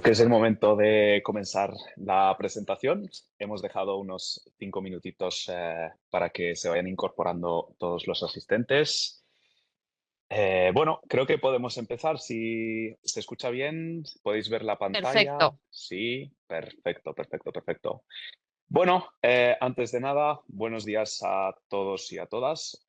que es el momento de comenzar la presentación. Hemos dejado unos 5 minutitos para que se vayan incorporando todos los asistentes. Bueno, creo que podemos empezar. Si se escucha bien, ¿podéis ver la pantalla? Perfecto, Sí, perfecto, perfecto, perfecto. Bueno, antes de nada, buenos días a todos y a todas.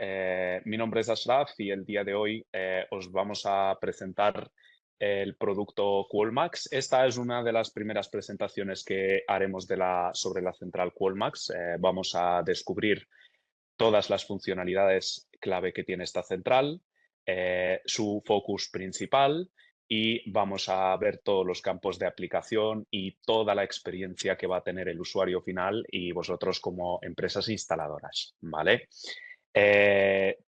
Mi nombre es Ashraf y el día de hoy os vamos a presentar el producto Qualmax. Esta es una de las primeras presentaciones que haremos sobre la central Qualmax. Vamos a descubrir todas las funcionalidades clave que tiene esta central, su focus principal y vamos a ver todos los campos de aplicación y toda la experiencia que va a tener el usuario final y vosotros como empresas instaladoras, ¿vale?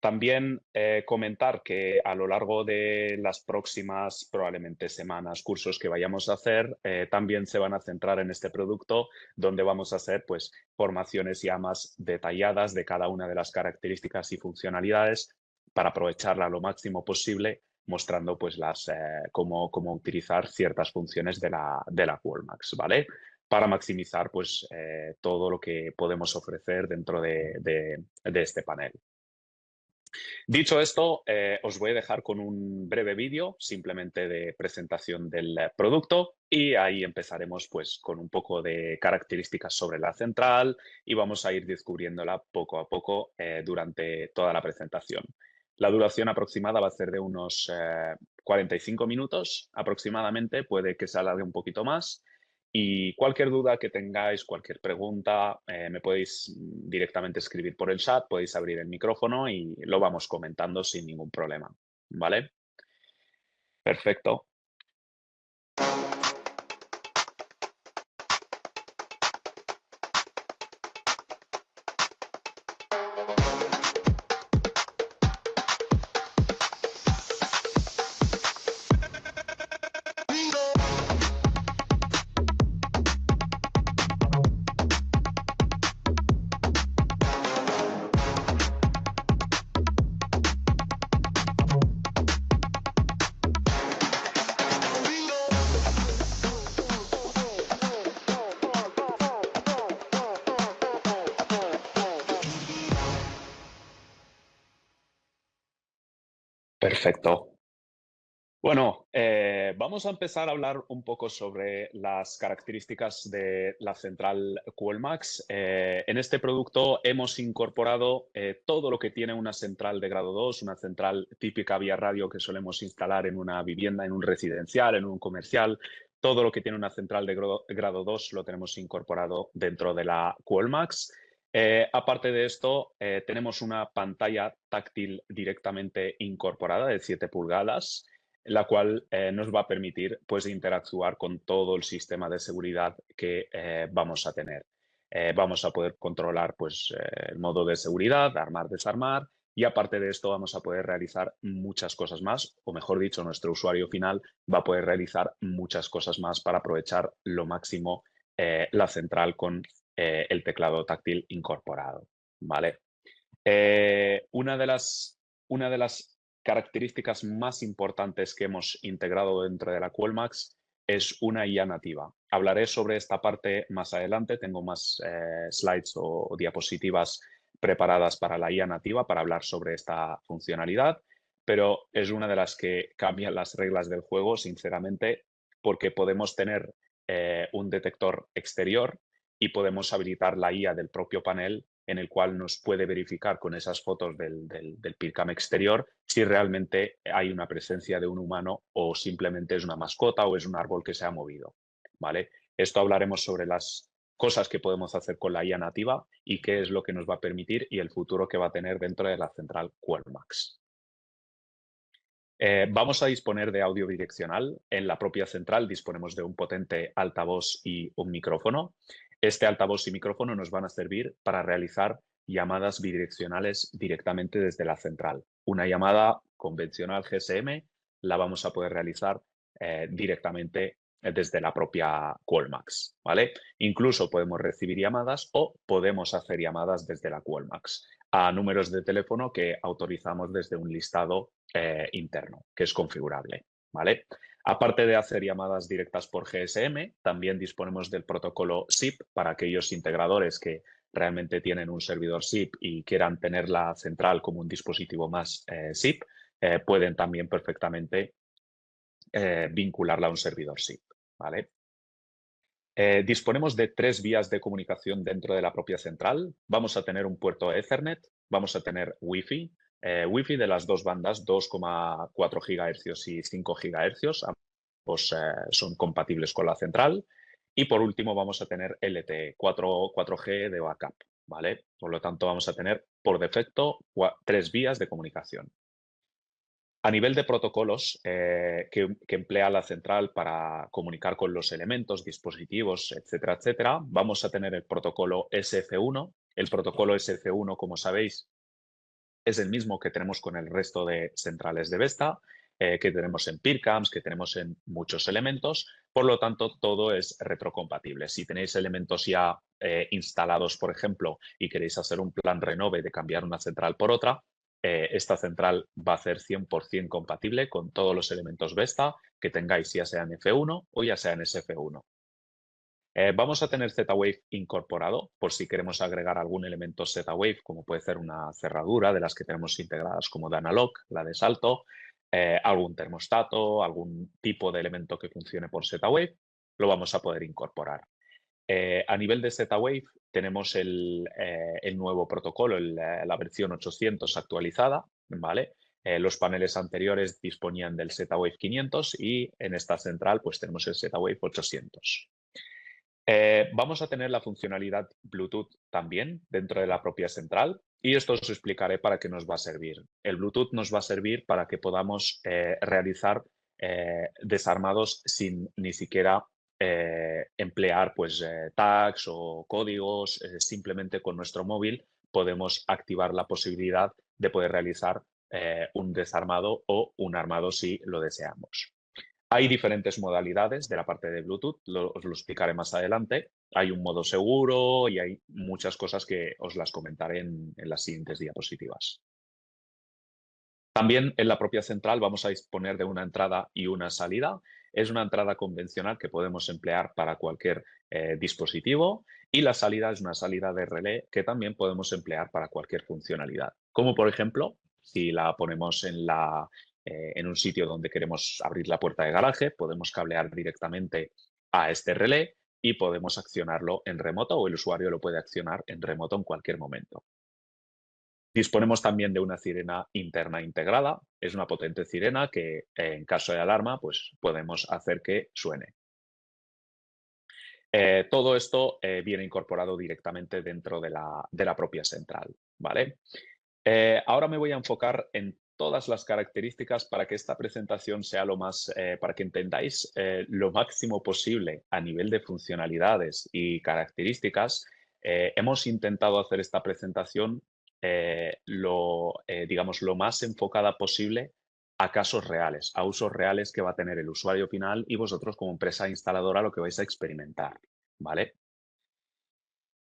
También comentar que a lo largo de las próximas, probablemente semanas, cursos que vayamos a hacer, también se van a centrar en este producto, donde vamos a hacer pues, formaciones ya más detalladas de cada una de las características y funcionalidades para aprovecharla lo máximo posible, mostrando pues, cómo utilizar ciertas funciones de la Qualmax, ¿vale? Para maximizar pues, todo lo que podemos ofrecer dentro de este panel. Dicho esto, os voy a dejar con un breve vídeo simplemente de presentación del producto y ahí empezaremos pues, con un poco de características sobre la central y vamos a ir descubriéndola poco a poco durante toda la presentación. La duración aproximada va a ser de unos 45 minutos aproximadamente, puede que se alargue un poquito más. Y cualquier duda que tengáis, cualquier pregunta, me podéis directamente escribir por el chat, podéis abrir el micrófono y lo vamos comentando sin ningún problema, ¿vale? Perfecto. Perfecto. Bueno, vamos a empezar a hablar un poco sobre las características de la central Qualmax. En este producto hemos incorporado todo lo que tiene una central de grado 2, una central típica vía radio que solemos instalar en una vivienda, en un residencial, en un comercial. Todo lo que tiene una central de grado 2 lo tenemos incorporado dentro de la Qualmax. Aparte de esto, tenemos una pantalla táctil directamente incorporada de 7 pulgadas, la cual nos va a permitir pues, interactuar con todo el sistema de seguridad que vamos a tener. Vamos a poder controlar pues, el modo de seguridad, armar, desarmar, y aparte de esto vamos a poder realizar muchas cosas más, o mejor dicho, nuestro usuario final va a poder realizar muchas cosas más para aprovechar lo máximo la central con el teclado táctil incorporado, ¿vale? Una de las características más importantes que hemos integrado dentro de la Qualmax es una IA nativa. Hablaré sobre esta parte más adelante, tengo más slides o diapositivas preparadas para la IA nativa para hablar sobre esta funcionalidad, pero es una de las que cambian las reglas del juego, sinceramente, porque podemos tener un detector exterior y podemos habilitar la IA del propio panel en el cual nos puede verificar con esas fotos del PIRCam exterior si realmente hay una presencia de un humano o simplemente es una mascota o es un árbol que se ha movido, ¿vale? Esto hablaremos sobre las cosas que podemos hacer con la IA nativa y qué es lo que nos va a permitir y el futuro que va a tener dentro de la central Qualmax. Vamos a disponer de audio bidireccional. En la propia central disponemos de un potente altavoz y un micrófono. Este altavoz y micrófono nos van a servir para realizar llamadas bidireccionales directamente desde la central. Una llamada convencional GSM la vamos a poder realizar directamente desde la propia Qualmax, ¿vale? Incluso podemos recibir llamadas o podemos hacer llamadas desde la Qualmax a números de teléfono que autorizamos desde un listado interno, que es configurable, ¿vale? Aparte de hacer llamadas directas por GSM, también disponemos del protocolo SIP para aquellos integradores que realmente tienen un servidor SIP y quieran tener la central como un dispositivo más SIP, pueden también perfectamente vincularla a un servidor SIP, ¿vale? Disponemos de 3 vías de comunicación dentro de la propia central. Vamos a tener un puerto Ethernet, vamos a tener Wi-Fi, Wi-Fi de las dos bandas, 2,4 GHz y 5 GHz, ambos son compatibles con la central. Y por último vamos a tener LTE, 4G de backup, ¿vale? Por lo tanto vamos a tener por defecto 3 vías de comunicación. A nivel de protocolos que emplea la central para comunicar con los elementos, dispositivos, etcétera, etcétera, vamos a tener el protocolo SF1. El protocolo SF1, como sabéis, es el mismo que tenemos con el resto de centrales de Vesta, que tenemos en PeerCamps, que tenemos en muchos elementos. Por lo tanto, todo es retrocompatible. Si tenéis elementos ya instalados, por ejemplo, y queréis hacer un plan renove de cambiar una central por otra, esta central va a ser 100% compatible con todos los elementos Vesta que tengáis, ya sea en F1 o ya sea en SF1. Vamos a tener Z-Wave incorporado por si queremos agregar algún elemento Z-Wave, como puede ser una cerradura de las que tenemos integradas como Danalog, la de salto, algún termostato, algún tipo de elemento que funcione por Z-Wave, lo vamos a poder incorporar. A nivel de Z-Wave tenemos el nuevo protocolo, la versión 800 actualizada, ¿vale? Los paneles anteriores disponían del Z-Wave 500 y en esta central pues tenemos el Z-Wave 800. Vamos a tener la funcionalidad Bluetooth también dentro de la propia central y esto os explicaré para qué nos va a servir. El Bluetooth nos va a servir para que podamos realizar desarmados sin ni siquiera emplear pues, tags o códigos. Simplemente con nuestro móvil podemos activar la posibilidad de poder realizar un desarmado o un armado si lo deseamos. Hay diferentes modalidades de la parte de Bluetooth, os lo explicaré más adelante. Hay un modo seguro y hay muchas cosas que os las comentaré en las siguientes diapositivas. También en la propia central vamos a disponer de una entrada y una salida. Es una entrada convencional que podemos emplear para cualquier dispositivo y la salida es una salida de relé que también podemos emplear para cualquier funcionalidad. Como por ejemplo, si la ponemos en un sitio donde queremos abrir la puerta de garaje, podemos cablear directamente a este relé y podemos accionarlo en remoto o el usuario lo puede accionar en remoto en cualquier momento. Disponemos también de una sirena interna integrada. Es una potente sirena que en caso de alarma pues podemos hacer que suene. Todo esto viene incorporado directamente dentro de la propia central, ¿vale? Ahora me voy a enfocar en todas las características para que esta presentación sea para que entendáis lo máximo posible a nivel de funcionalidades y características. Hemos intentado hacer esta presentación digamos, lo más enfocada posible a casos reales, a usos reales que va a tener el usuario final y vosotros como empresa instaladora lo que vais a experimentar, ¿vale?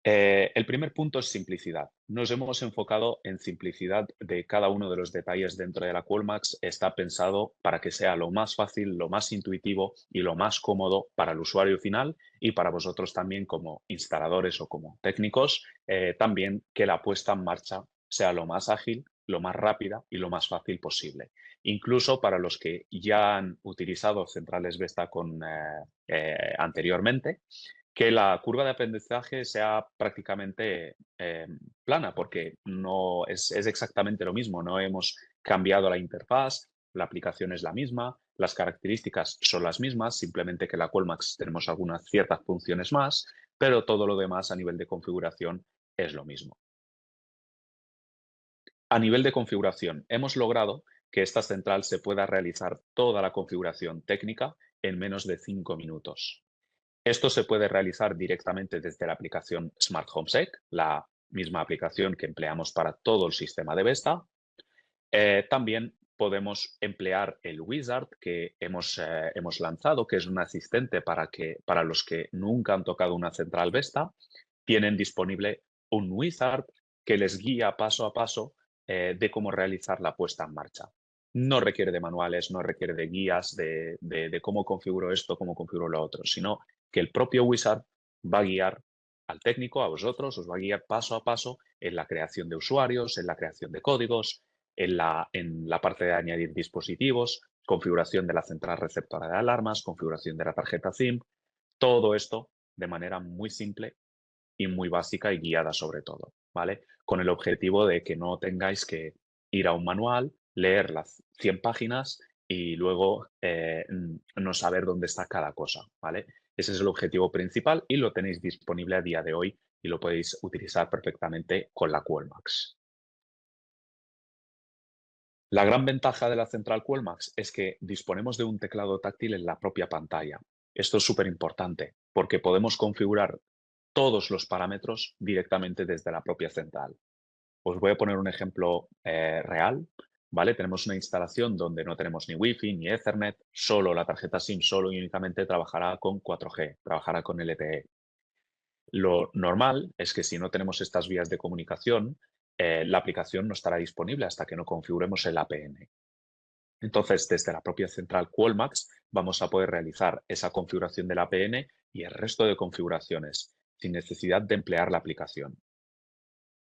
El primer punto es simplicidad. Nos hemos enfocado en simplicidad de cada uno de los detalles dentro de la Qualmax. Está pensado para que sea lo más fácil, lo más intuitivo y lo más cómodo para el usuario final y para vosotros también como instaladores o como técnicos, también que la puesta en marcha sea lo más ágil, lo más rápida y lo más fácil posible. Incluso para los que ya han utilizado centrales Vesta anteriormente, que la curva de aprendizaje sea prácticamente plana, porque no es exactamente lo mismo. No hemos cambiado la interfaz, la aplicación es la misma, las características son las mismas, simplemente que en la Qualmax tenemos algunas ciertas funciones más, pero todo lo demás a nivel de configuración es lo mismo. A nivel de configuración, hemos logrado que esta central se pueda realizar toda la configuración técnica en menos de 5 minutos. Esto se puede realizar directamente desde la aplicación Smart Home Sec, la misma aplicación que empleamos para todo el sistema de Vesta. También podemos emplear el Wizard que hemos lanzado, que es un asistente para los que nunca han tocado una central Vesta. Tienen disponible un Wizard que les guía paso a paso de cómo realizar la puesta en marcha. no requiere de manuales, no requiere de guías de cómo configuro esto, cómo configuro lo otro, sino que el propio Wizard va a guiar al técnico, a vosotros, os va a guiar paso a paso en la creación de usuarios, en la creación de códigos, en la parte de añadir dispositivos, configuración de la central receptora de alarmas, configuración de la tarjeta SIM, todo esto de manera muy simple y muy básica y guiada sobre todo, ¿vale? Con el objetivo de que no tengáis que ir a un manual, leer las 100 páginas y luego no saber dónde está cada cosa, ¿vale? Ese es el objetivo principal y lo tenéis disponible a día de hoy y lo podéis utilizar perfectamente con la QualMax. La gran ventaja de la central QualMax es que disponemos de un teclado táctil en la propia pantalla. Esto es súper importante porque podemos configurar todos los parámetros directamente desde la propia central. Os voy a poner un ejemplo real, ¿vale? Tenemos una instalación donde no tenemos ni Wi-Fi ni Ethernet, solo la tarjeta SIM solo y únicamente trabajará con 4G, trabajará con LTE. Lo normal es que si no tenemos estas vías de comunicación, la aplicación no estará disponible hasta que no configuremos el APN. Entonces, desde la propia central QualMax vamos a poder realizar esa configuración del APN y el resto de configuraciones sin necesidad de emplear la aplicación.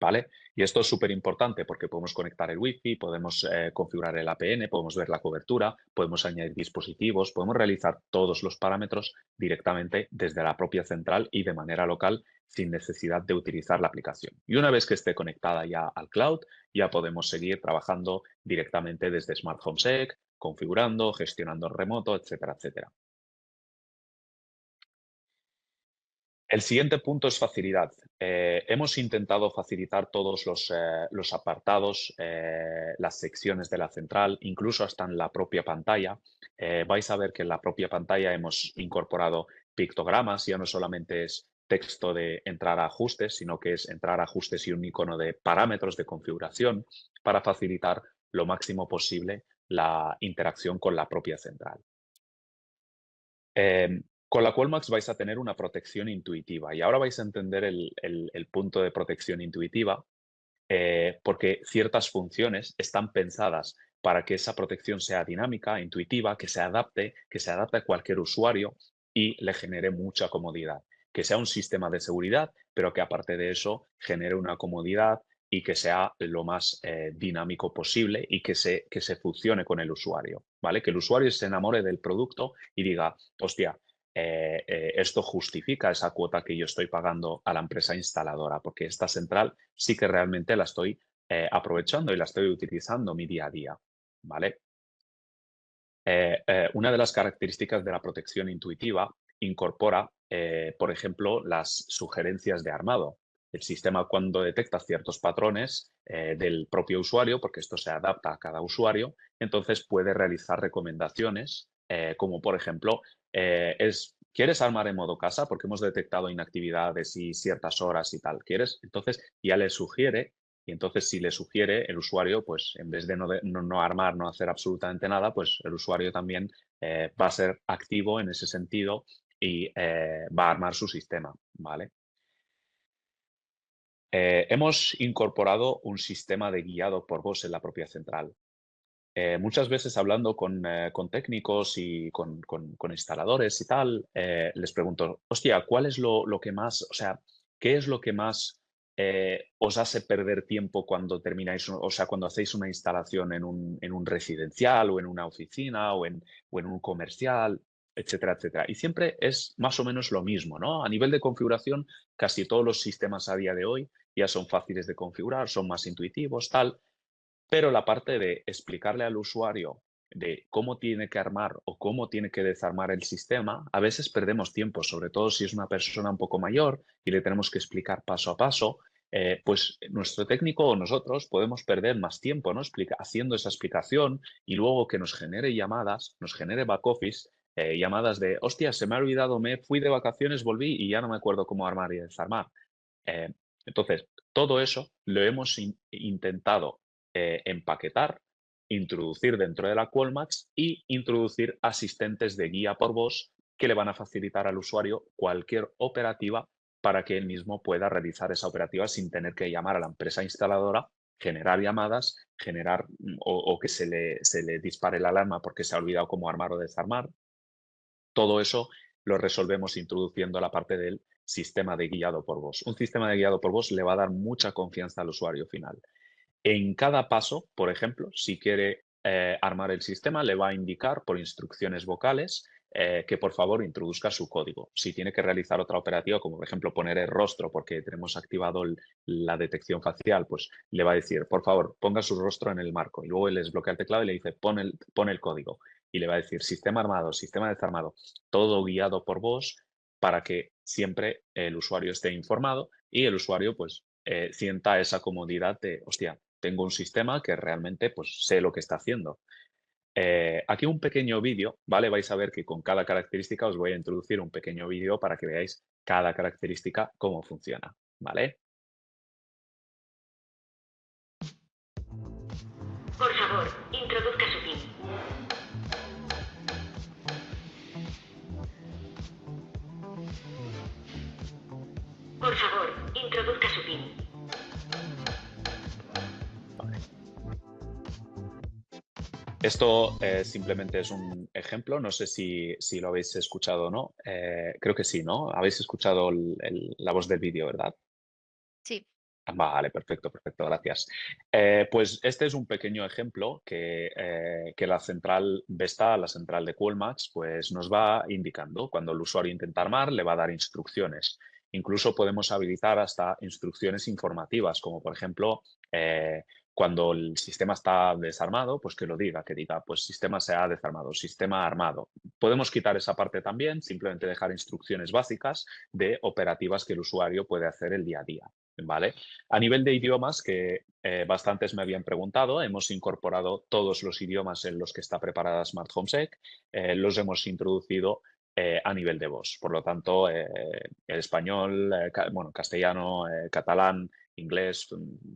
¿Vale? Y esto es súper importante porque podemos conectar el Wi-Fi, podemos configurar el APN, podemos ver la cobertura, podemos añadir dispositivos, podemos realizar todos los parámetros directamente desde la propia central y de manera local sin necesidad de utilizar la aplicación. Y una vez que esté conectada ya al cloud, ya podemos seguir trabajando directamente desde Smart Home Sec, configurando, gestionando en remoto, etcétera, etcétera. El siguiente punto es facilidad. Hemos intentado facilitar todos los apartados, las secciones de la central, incluso hasta en la propia pantalla. Vais a ver que en la propia pantalla hemos incorporado pictogramas, ya no solamente es texto de entrar a ajustes, sino que es entrar a ajustes y un icono de parámetros de configuración para facilitar lo máximo posible la interacción con la propia central. Con la Qualmax vais a tener una protección intuitiva y ahora vais a entender el punto de protección intuitiva, porque ciertas funciones están pensadas para que esa protección sea dinámica, intuitiva, que se adapte a cualquier usuario y le genere mucha comodidad. Que sea un sistema de seguridad, pero que aparte de eso genere una comodidad y que sea lo más dinámico posible y que se funcione con el usuario, ¿vale? Que el usuario se enamore del producto y diga, hostia, esto justifica esa cuota que yo estoy pagando a la empresa instaladora, porque esta central sí que realmente la estoy aprovechando y la estoy utilizando mi día a día, ¿vale? Una de las características de la protección intuitiva incorpora, por ejemplo, las sugerencias de armado. El sistema cuando detecta ciertos patrones del propio usuario, porque esto se adapta a cada usuario, entonces puede realizar recomendaciones, como por ejemplo, ¿quieres armar en modo casa? Porque hemos detectado inactividades y ciertas horas y tal. ¿Quieres? Entonces ya le sugiere y entonces, si le sugiere el usuario, pues en vez de no armar, no hacer absolutamente nada, pues el usuario también va a ser activo en ese sentido y va a armar su sistema, ¿vale? Hemos incorporado un sistema de guiado por voz en la propia central. Muchas veces hablando con técnicos y con instaladores y tal, les pregunto, hostia, ¿cuál es lo que más, o sea, qué es lo que más os hace perder tiempo cuando termináis, o sea, cuando hacéis una instalación en un residencial o en una oficina o en un comercial, etcétera, etcétera? Y siempre es más o menos lo mismo, ¿no? A nivel de configuración, casi todos los sistemas a día de hoy ya son fáciles de configurar, son más intuitivos, tal. Pero la parte de explicarle al usuario de cómo tiene que armar o cómo tiene que desarmar el sistema, a veces perdemos tiempo, sobre todo si es una persona un poco mayor y le tenemos que explicar paso a paso, pues nuestro técnico o nosotros podemos perder más tiempo, ¿no? Haciendo esa explicación y luego que nos genere llamadas, nos genere back office, llamadas de, hostia, se me ha olvidado, me fui de vacaciones, volví y ya no me acuerdo cómo armar y desarmar. Eh, entonces, todo eso lo hemos intentado empaquetar, introducir dentro de la Qualmax y introducir asistentes de guía por voz que le van a facilitar al usuario cualquier operativa para que él mismo pueda realizar esa operativa sin tener que llamar a la empresa instaladora generar llamadas, generar o que se le dispare la alarma porque se ha olvidado cómo armar o desarmar. Todo eso lo resolvemos introduciendo la parte del sistema de guiado por voz. Un sistema de guiado por voz le va a dar mucha confianza al usuario final. En cada paso, por ejemplo, si quiere armar el sistema, le va a indicar por instrucciones vocales que por favor introduzca su código. Si tiene que realizar otra operativa, como por ejemplo poner el rostro porque tenemos activado la detección facial, pues le va a decir, por favor, ponga su rostro en el marco. Y luego él desbloquea el teclado y le dice, pon el código. Y le va a decir, sistema armado, sistema desarmado, todo guiado por voz para que siempre el usuario esté informado y el usuario pues sienta esa comodidad de, hostia, tengo un sistema que realmente pues sé lo que está haciendo. Aquí un pequeño vídeo, ¿vale? Vais a ver que con cada característica os voy a introducir un pequeño vídeo para que veáis cada característica cómo funciona, ¿vale? Por favor, introduzca su PIN. Por favor, introduzca su PIN. Vale. Esto simplemente es un ejemplo, no sé si lo habéis escuchado o no. Creo que sí, ¿no? Habéis escuchado la voz del vídeo, ¿verdad? Sí. Vale, perfecto, perfecto, gracias. Pues este es un pequeño ejemplo que la central Vesta, la central de Qualmax, pues nos va indicando. Cuando el usuario intenta armar, le va a dar instrucciones. Incluso podemos habilitar hasta instrucciones informativas, como por ejemplo, cuando el sistema está desarmado, pues que lo diga, que diga, pues sistema se ha desarmado, sistema armado. Podemos quitar esa parte también, simplemente dejar instrucciones básicas de operativas que el usuario puede hacer el día a día, ¿vale? A nivel de idiomas, que bastantes me habían preguntado, hemos incorporado todos los idiomas en los que está preparada Smart Home Sec, los hemos introducido a nivel de voz. Por lo tanto, el español, bueno, castellano, catalán, inglés,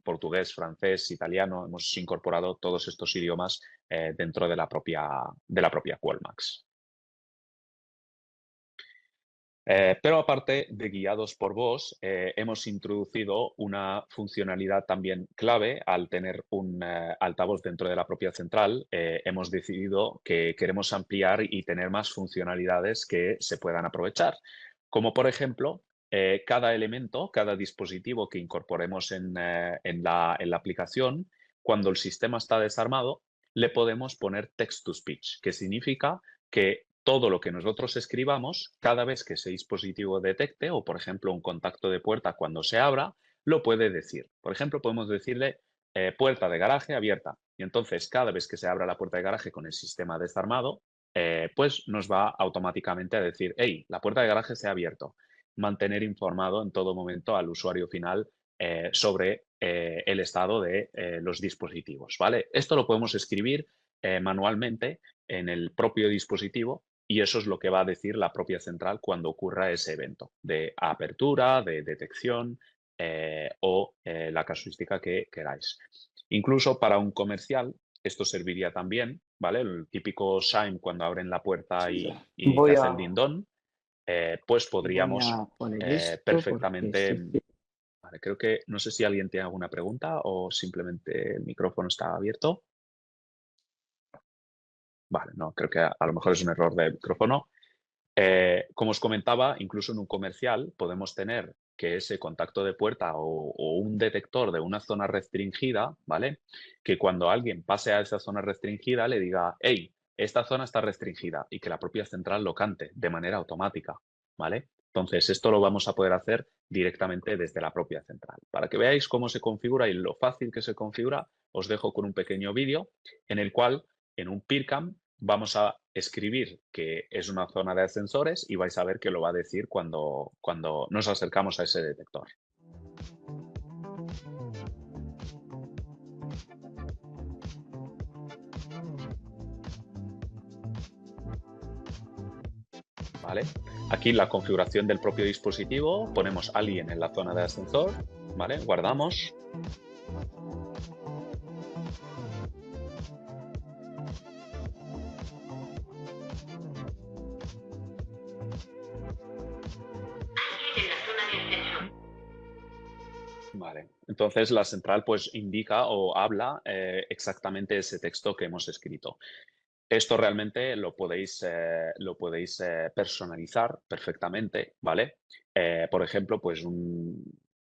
portugués, francés, italiano, hemos incorporado todos estos idiomas dentro de la propia Qualmax. Pero aparte de guiados por voz, hemos introducido una funcionalidad también clave al tener un altavoz dentro de la propia central. Hemos decidido que queremos ampliar y tener más funcionalidades que se puedan aprovechar. Como por ejemplo, cada elemento, cada dispositivo que incorporemos en la aplicación, cuando el sistema está desarmado, le podemos poner text-to-speech, que significa que todo lo que nosotros escribamos, cada vez que ese dispositivo detecte, o por ejemplo un contacto de puerta cuando se abra, lo puede decir. Por ejemplo, podemos decirle puerta de garaje abierta. Y entonces, cada vez que se abra la puerta de garaje con el sistema desarmado, pues nos va automáticamente a decir, hey, la puerta de garaje se ha abierto. Mantener informado en todo momento al usuario final sobre el estado de los dispositivos, ¿vale? Esto lo podemos escribir manualmente en el propio dispositivo y eso es lo que va a decir la propia central cuando ocurra ese evento de apertura, de detección o la casuística que queráis. Incluso para un comercial, esto serviría también, ¿vale? El típico chime cuando abren la puerta y que Voy hace el a, dindón, pues voy podríamos a poner esto porque perfectamente... sí que Vale, creo que no sé si alguien tiene alguna pregunta o simplemente el micrófono está abierto. Vale, no, creo que a lo mejor es un error de micrófono. Como os comentaba, incluso en un comercial podemos tener que ese contacto de puerta o un detector de una zona restringida, ¿vale? Que cuando alguien pase a esa zona restringida le diga, hey, esta zona está restringida y que la propia central lo cante de manera automática, ¿vale? Entonces, esto lo vamos a poder hacer directamente desde la propia central. Para que veáis cómo se configura y lo fácil que se configura, os dejo con un pequeño vídeo en el cual en un PIRCam vamos a escribir que es una zona de ascensores y vais a ver que lo va a decir cuando nos acercamos a ese detector. ¿Vale? Aquí la configuración del propio dispositivo, ponemos alguien en la zona de ascensor, ¿vale? Guardamos. En la zona de ascensor. Vale. Entonces la central pues indica o habla exactamente ese texto que hemos escrito. Esto realmente lo podéis personalizar perfectamente, ¿vale? Por ejemplo, pues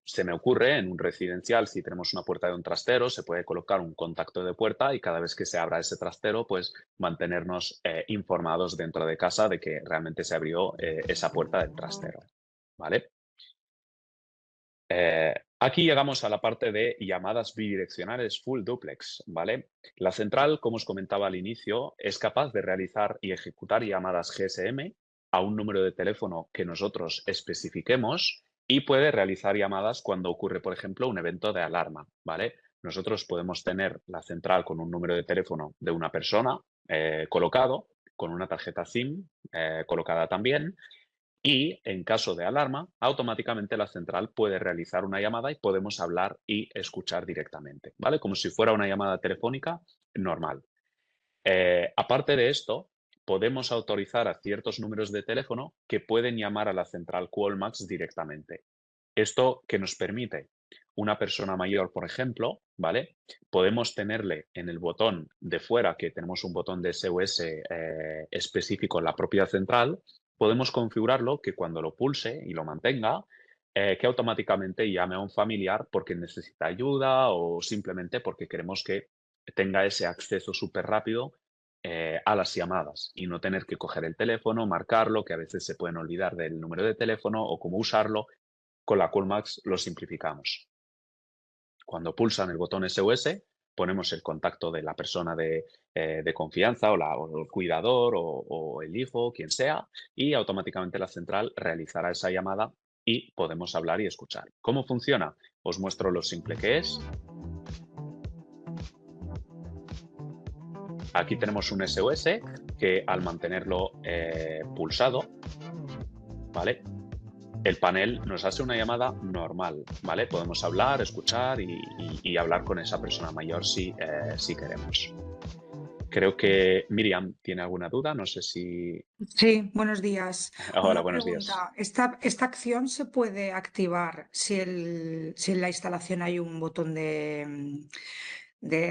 se me ocurre en un residencial, si tenemos una puerta de un trastero, se puede colocar un contacto de puerta y cada vez que se abra ese trastero, pues mantenernos informados dentro de casa de que realmente se abrió esa puerta del trastero, ¿vale? Aquí llegamos a la parte de llamadas bidireccionales full duplex, ¿vale? La central, como os comentaba al inicio, es capaz de realizar y ejecutar llamadas GSM a un número de teléfono que nosotros especifiquemos y puede realizar llamadas cuando ocurre, por ejemplo, un evento de alarma, ¿vale? Nosotros podemos tener la central con un número de teléfono de una persona colocado, con una tarjeta SIM colocada también, y en caso de alarma, automáticamente la central puede realizar una llamada y podemos hablar y escuchar directamente, ¿vale? Como si fuera una llamada telefónica normal. Aparte de esto, podemos autorizar a ciertos números de teléfono que pueden llamar a la central Qualmax directamente. Esto que nos permite una persona mayor, por ejemplo, ¿vale? Podemos tenerle en el botón de fuera, que tenemos un botón de SOS específico en la propia central, podemos configurarlo que cuando lo pulse y lo mantenga, que automáticamente llame a un familiar porque necesita ayuda o simplemente porque queremos que tenga ese acceso súper rápido a las llamadas y no tener que coger el teléfono, marcarlo, que a veces se pueden olvidar del número de teléfono o cómo usarlo. Con la Coolmax lo simplificamos. Cuando pulsan el botón SOS, ponemos el contacto de la persona de confianza o el cuidador o el hijo, quien sea, y automáticamente la central realizará esa llamada y podemos hablar y escuchar. ¿Cómo funciona? Os muestro lo simple que es. Aquí tenemos un SOS que al mantenerlo pulsado, ¿vale? El panel nos hace una llamada normal, ¿vale? Podemos hablar, escuchar y hablar con esa persona mayor si queremos. Creo que Miriam tiene alguna duda, no sé si... Sí, buenos días. Hola, Una buenos días. pregunta. ¿Esta acción se puede activar si en la instalación hay un botón de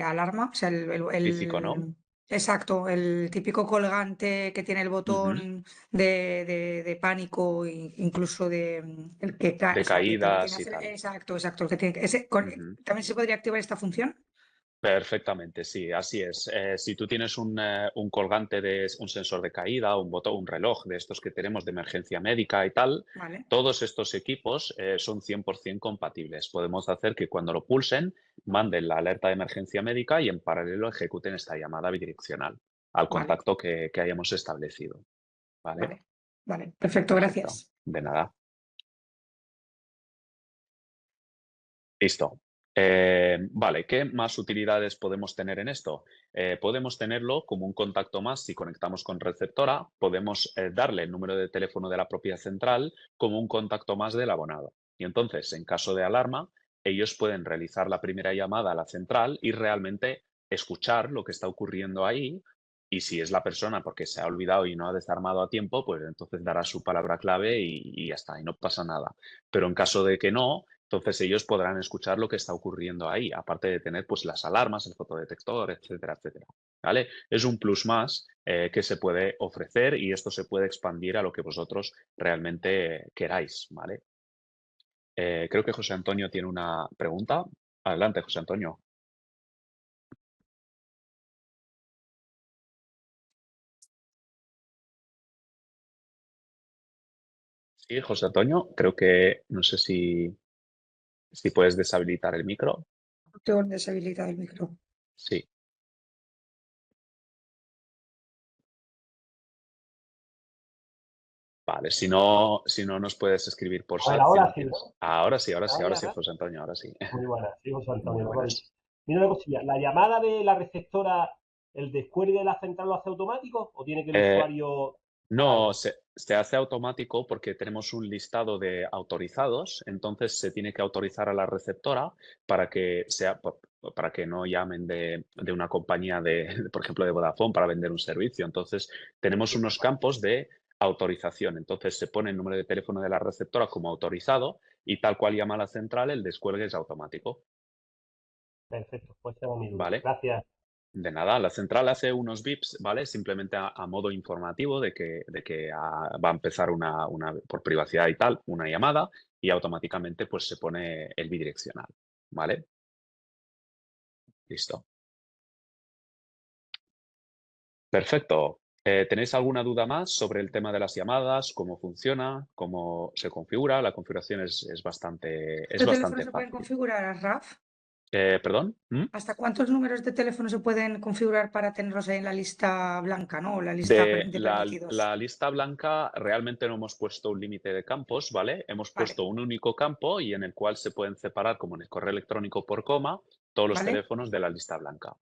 alarma? O sea, Físico, ¿no? exacto, el típico colgante que tiene el Ujú. botón de pánico, incluso el que cae, De o sea, que te tiene caídas y hacer, tal. exacto, exacto, el que tiene, Ujú. ¿también se podría activar esta función? Perfectamente, sí, así es. Si tú tienes un colgante de un sensor de caída, un botón, un reloj de estos que tenemos de emergencia médica y tal, Vale, todos estos equipos son 100% compatibles. Podemos hacer que cuando lo pulsen, manden la alerta de emergencia médica y en paralelo ejecuten esta llamada bidireccional al vale, contacto que hayamos establecido. ¿Vale? vale, vale. Perfecto, Perfecto. gracias. De nada. Listo. Vale, ¿qué más utilidades podemos tener en esto? Podemos tenerlo como un contacto más si conectamos con receptora, podemos darle el número de teléfono de la propia central como un contacto más del abonado. Y entonces, en caso de alarma, ellos pueden realizar la primera llamada a la central y realmente escuchar lo que está ocurriendo ahí. Y si es la persona porque se ha olvidado y no ha desarmado a tiempo, pues entonces dará su palabra clave y ya está, y no pasa nada. Pero en caso de que no, entonces ellos podrán escuchar lo que está ocurriendo ahí, aparte de tener pues las alarmas, el fotodetector, etcétera, etcétera. ¿Vale? Es un plus más que se puede ofrecer y esto se puede expandir a lo que vosotros realmente queráis, ¿vale? Creo que José Antonio tiene una pregunta. Adelante, José Antonio. Sí, José Antonio, creo que no sé si puedes deshabilitar el micro. Tengo deshabilitado el micro. Sí. Vale, si no nos puedes escribir por A ver, chat si ahora lo sí, tienes. ¿no? Ahora sí, Ahora, José Antonio, ahora sí. muy buenas, sí, José Muy Antonio, lo que ha dicho. buenas. Mira una cosilla, ¿la llamada de la receptora, el descuelgue de la central lo hace automático o tiene que el Eh, usuario no, pagarlo? se hace automático porque tenemos un listado de autorizados, entonces se tiene que autorizar a la receptora para que para que no llamen de una compañía por ejemplo, de Vodafone para vender un servicio. Entonces, tenemos unos campos de autorización. Entonces se pone el número de teléfono de la receptora como autorizado y tal cual llama a la central, el descuelgue es automático. Perfecto, pues tengo mi duda. ¿Vale? Gracias. De nada, la central hace unos bips, ¿vale? Simplemente a modo informativo de que va a empezar por privacidad y tal, una llamada y automáticamente pues se pone el bidireccional, ¿vale? Listo. Perfecto. ¿Tenéis alguna duda más sobre el tema de las llamadas, cómo funciona, cómo se configura? La configuración es bastante ¿Estos teléfonos se pueden fácil. configurar, Raf? ¿Perdón? ¿Hasta cuántos números de teléfono se pueden configurar para tenerlos ahí en la lista blanca, ¿no? O la lista de permitidos. La lista blanca realmente no hemos puesto un límite de campos, ¿vale? Hemos Vale. puesto un único campo y en el cual se pueden separar, como en el correo electrónico por coma, todos los ¿Vale? teléfonos de la lista blanca.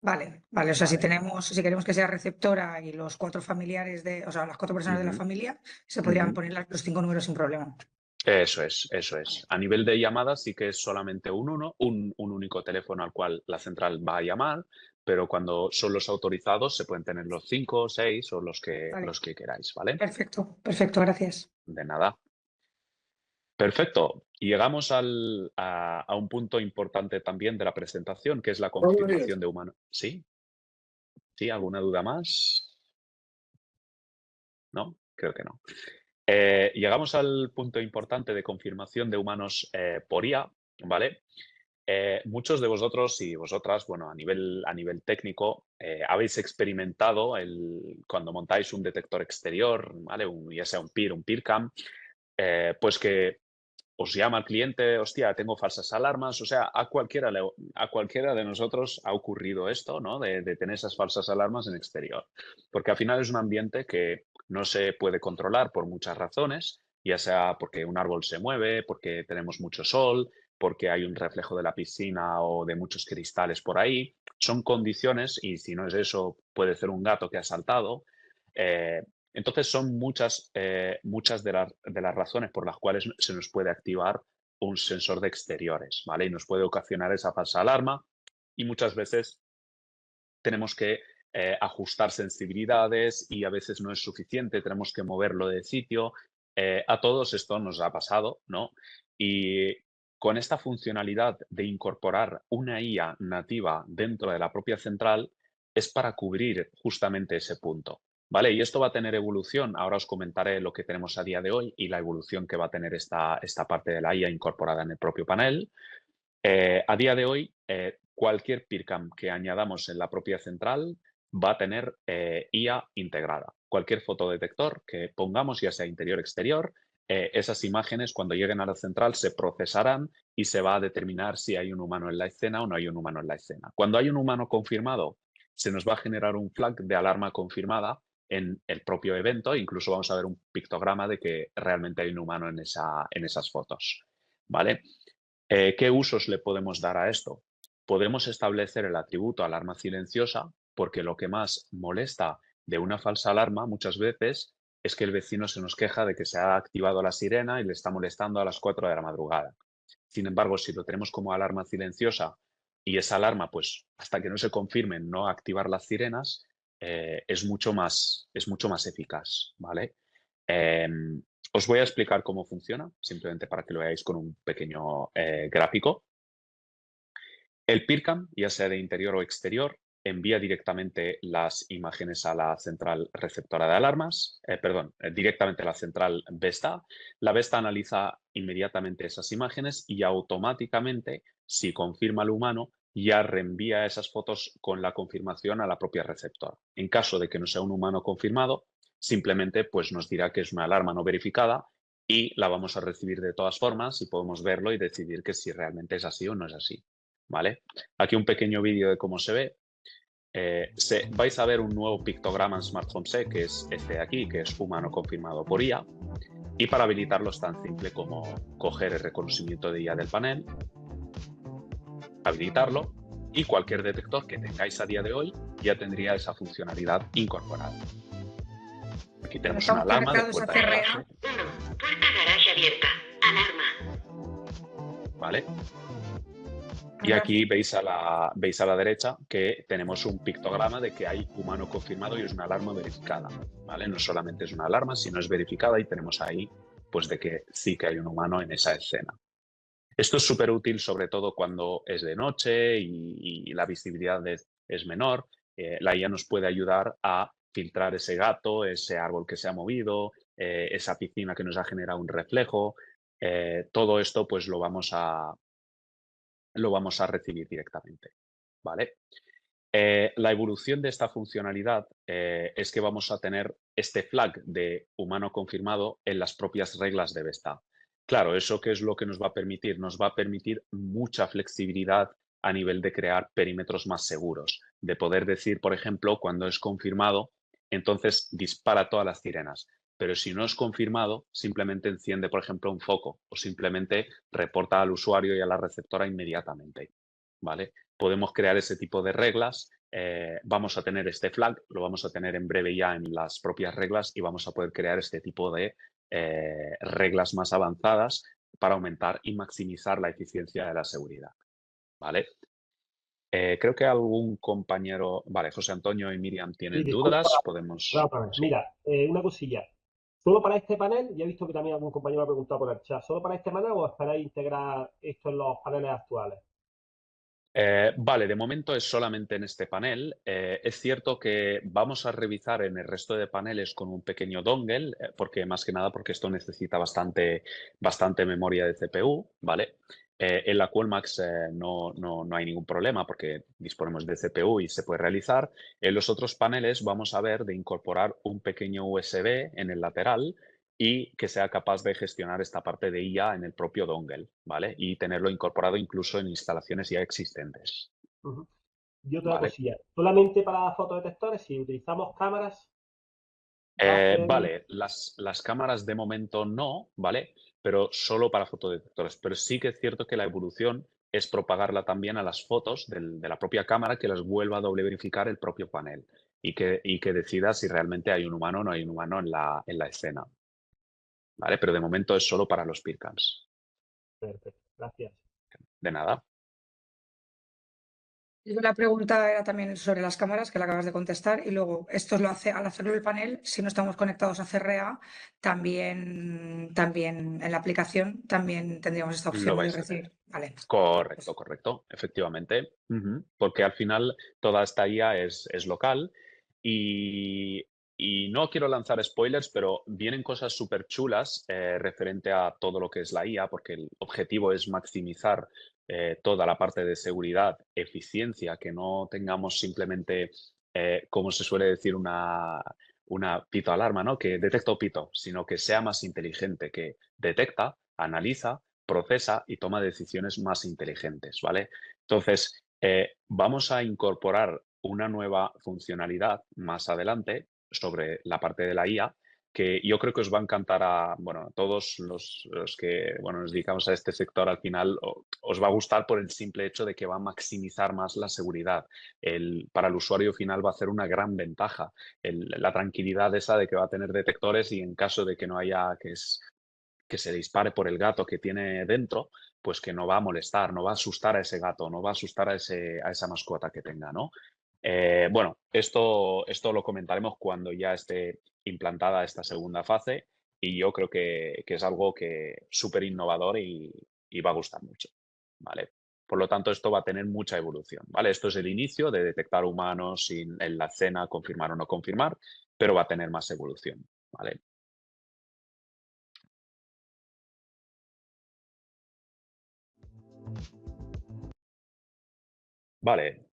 Vale, o sea, Vale. si queremos que sea receptora y los 4 familiares o sea, las 4 personas de la Ujú, familia, se podrían ujú. poner los 5 números sin problema. Eso es, eso es. A nivel de llamadas sí que es solamente un único teléfono al cual la central va a llamar, pero cuando son los autorizados se pueden tener los 5, 6 o Vale. los que queráis, ¿vale? Perfecto, gracias. De nada. Perfecto. Y llegamos a un punto importante también de la presentación, que es la confirmación de humano. ¿Sí? ¿Sí? ¿Alguna duda más? ¿No? Creo que no. Llegamos al punto importante de confirmación de humanos por IA, ¿vale? Muchos de vosotros y vosotras, bueno, a nivel técnico, habéis experimentado cuando montáis un detector exterior, ¿vale? Ya sea un PIR, un PIRCam, pues que os llama el cliente, hostia, tengo falsas alarmas, o sea, a cualquiera de nosotros ha ocurrido esto, ¿no? De tener esas falsas alarmas en exterior. Porque al final es un ambiente que no se puede controlar por muchas razones, ya sea porque un árbol se mueve, porque tenemos mucho sol, porque hay un reflejo de la piscina o de muchos cristales por ahí. Son condiciones y si no es eso, puede ser un gato que ha saltado. Entonces son muchas de las razones por las cuales se nos puede activar un sensor de exteriores, ¿vale? Y nos puede ocasionar esa falsa alarma y muchas veces tenemos que ajustar sensibilidades y a veces no es suficiente, tenemos que moverlo de sitio. A todos esto nos ha pasado, ¿no? Y con esta funcionalidad de incorporar una IA nativa dentro de la propia central es para cubrir justamente ese punto, ¿vale? Y esto va a tener evolución. Ahora os comentaré lo que tenemos a día de hoy y la evolución que va a tener esta parte de la IA incorporada en el propio panel. A día de hoy, cualquier PIRCam que añadamos en la propia central va a tener IA integrada. Cualquier fotodetector que pongamos, ya sea interior o exterior, esas imágenes cuando lleguen a la central se procesarán y se va a determinar si hay un humano en la escena o no hay un humano en la escena. Cuando hay un humano confirmado, se nos va a generar un flag de alarma confirmada en el propio evento. Incluso vamos a ver un pictograma de que realmente hay un humano en esas fotos, ¿vale? ¿Qué usos le podemos dar a esto? Podemos establecer el atributo alarma silenciosa porque lo que más molesta de una falsa alarma muchas veces es que el vecino se nos queja de que se ha activado la sirena y le está molestando a las 4 de la madrugada. Sin embargo, si lo tenemos como alarma silenciosa y esa alarma, pues hasta que no se confirmen no activar las sirenas, es mucho más eficaz, ¿vale? Os voy a explicar cómo funciona, simplemente para que lo veáis con un pequeño gráfico. El PIRCam, ya sea de interior o exterior, envía directamente las imágenes a la central receptora de alarmas, directamente a la central VESTA. La VESTA analiza inmediatamente esas imágenes y automáticamente, si confirma el humano, ya reenvía esas fotos con la confirmación a la propia receptora. En caso de que no sea un humano confirmado, simplemente pues, nos dirá que es una alarma no verificada y la vamos a recibir de todas formas y podemos verlo y decidir que si realmente es así o no es así. ¿Vale? Aquí un pequeño vídeo de cómo se ve. Vais a ver un nuevo pictograma en Smart Home Set, que es este de aquí, que es humano confirmado por IA. Y para habilitarlo es tan simple como coger el reconocimiento de IA del panel, habilitarlo, y cualquier detector que tengáis a día de hoy ya tendría esa funcionalidad incorporada. Aquí tenemos una alarma de puerta de garaje. 1. Puerta garaje abierta. Alarma. ¿Vale? Y aquí veis a la derecha que tenemos un pictograma de que hay humano confirmado y es una alarma verificada, ¿vale? No solamente es una alarma, sino es verificada y tenemos ahí pues de que sí que hay un humano en esa escena. Esto es súper útil, sobre todo cuando es de noche y la visibilidad es menor. La IA nos puede ayudar a filtrar ese gato, ese árbol que se ha movido, esa piscina que nos ha generado un reflejo. Todo esto pues lo vamos a recibir directamente, ¿vale? La evolución de esta funcionalidad es que vamos a tener este flag de humano confirmado en las propias reglas de Vesta. Claro, ¿eso qué es lo que nos va a permitir? Nos va a permitir mucha flexibilidad a nivel de crear perímetros más seguros, de poder decir, por ejemplo, cuando es confirmado, entonces dispara todas las sirenas. Pero si no es confirmado, simplemente enciende, por ejemplo, un foco o simplemente reporta al usuario y a la receptora inmediatamente, ¿vale? Podemos crear ese tipo de reglas. Vamos a tener este flag, lo vamos a tener en breve ya en las propias reglas y vamos a poder crear este tipo de reglas más avanzadas para aumentar y maximizar la eficiencia de la seguridad, ¿vale? Creo que algún compañero, vale, José Antonio y Miriam tienen dudas, podemos... Sí. Mira, una cosilla. ¿Solo para este panel? Ya he visto que también algún compañero ha preguntado por el chat. ¿Solo para este panel o esperáis integrar esto en los paneles actuales? Vale, de momento es solamente en este panel. Es cierto que vamos a revisar en el resto de paneles con un pequeño dongle, porque más que nada porque esto necesita bastante memoria de CPU, ¿vale? En la Qualmax no hay ningún problema porque disponemos de CPU y se puede realizar. En los otros paneles vamos a ver de incorporar un pequeño USB en el lateral y que sea capaz de gestionar esta parte de IA en el propio dongle, ¿vale? Y tenerlo incorporado incluso en instalaciones ya existentes. Y otra ¿Vale? cosilla, solamente para fotodetectores, si utilizamos cámaras. Vale, las cámaras de momento no, ¿vale? Pero solo para fotodetectores. Pero sí que es cierto que la evolución es propagarla también a las fotos de la propia cámara que las vuelva a doble verificar el propio panel y que decida si realmente hay un humano o no hay un humano en la escena. ¿Vale? Pero de momento es solo para los PIRCAMs. Perfecto, gracias. De nada. La pregunta era también sobre las cámaras, que la acabas de contestar, y luego esto lo hace al hacerlo el panel, si no estamos conectados a CRA, también en la aplicación también tendríamos esta Lo opción de vais a tener. decir, vale. Correcto, efectivamente. Porque al final toda esta IA es local y no quiero lanzar spoilers, pero vienen cosas súper chulas referente a todo lo que es la IA, porque el objetivo es maximizar toda la parte de seguridad, eficiencia, que no tengamos simplemente, como se suele decir, una pito alarma, ¿no? Que detecta o pito, sino que sea más inteligente, que detecta, analiza, procesa y toma decisiones más inteligentes, ¿vale? Entonces, vamos a incorporar una nueva funcionalidad más adelante sobre la parte de la IA que yo creo que os va a encantar a, bueno, todos los que, bueno, nos dedicamos a este sector al final, os va a gustar por el simple hecho de que va a maximizar más la seguridad. Para el usuario final va a ser una gran ventaja. La tranquilidad esa de que va a tener detectores y en caso de que no haya, que se dispare por el gato que tiene dentro, pues que no va a molestar, no va a asustar a ese gato, no va a asustar a esa mascota que tenga, ¿no? Bueno, esto lo comentaremos cuando ya esté implantada esta segunda fase y yo creo que es algo que súper innovador y va a gustar mucho, ¿vale? Por lo tanto, esto va a tener mucha evolución, ¿vale? Esto es el inicio de detectar humanos en la escena, confirmar o no confirmar, pero va a tener más evolución, ¿vale? Vale,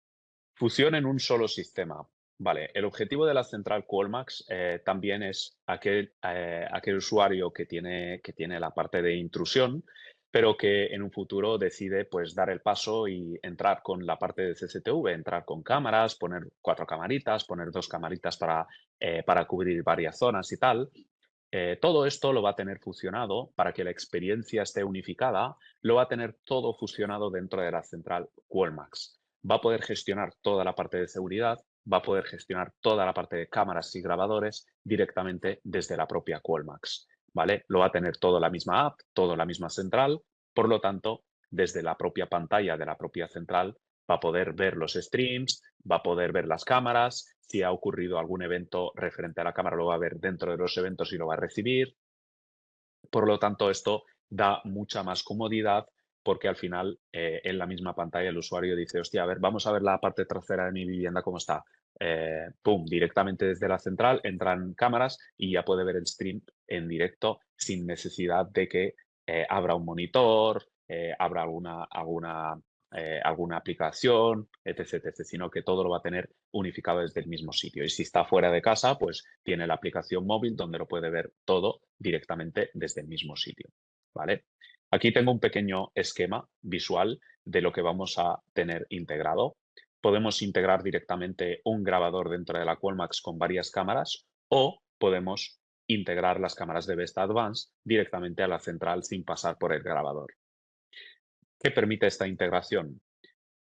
fusión en un solo sistema. Vale, el objetivo de la central Qualmax también es aquel usuario que tiene la parte de intrusión, pero que en un futuro decide pues dar el paso y entrar con la parte de CCTV, entrar con cámaras, poner 4 camaritas, poner 2 camaritas para cubrir varias zonas y tal. Todo esto lo va a tener fusionado para que la experiencia esté unificada, lo va a tener todo fusionado dentro de la central Qualmax. Va a poder gestionar toda la parte de seguridad, va a poder gestionar toda la parte de cámaras y grabadores directamente desde la propia Qualmax, ¿vale? Lo va a tener todo la misma app, todo la misma central, por lo tanto, desde la propia pantalla de la propia central, va a poder ver los streams, va a poder ver las cámaras, si ha ocurrido algún evento referente a la cámara lo va a ver dentro de los eventos y lo va a recibir. Por lo tanto, esto da mucha más comodidad porque al final en la misma pantalla el usuario dice, hostia, a ver, vamos a ver la parte trasera de mi vivienda cómo está. Pum, directamente desde la central entran cámaras y ya puede ver el stream en directo sin necesidad de que abra un monitor, abra alguna aplicación, etc, etc, sino que todo lo va a tener unificado desde el mismo sitio. Y si está fuera de casa, pues tiene la aplicación móvil donde lo puede ver todo directamente desde el mismo sitio, ¿vale? Aquí tengo un pequeño esquema visual de lo que vamos a tener integrado. Podemos integrar directamente un grabador dentro de la Qualmax con varias cámaras o podemos integrar las cámaras de Vesta Advanced directamente a la central sin pasar por el grabador. ¿Qué permite esta integración?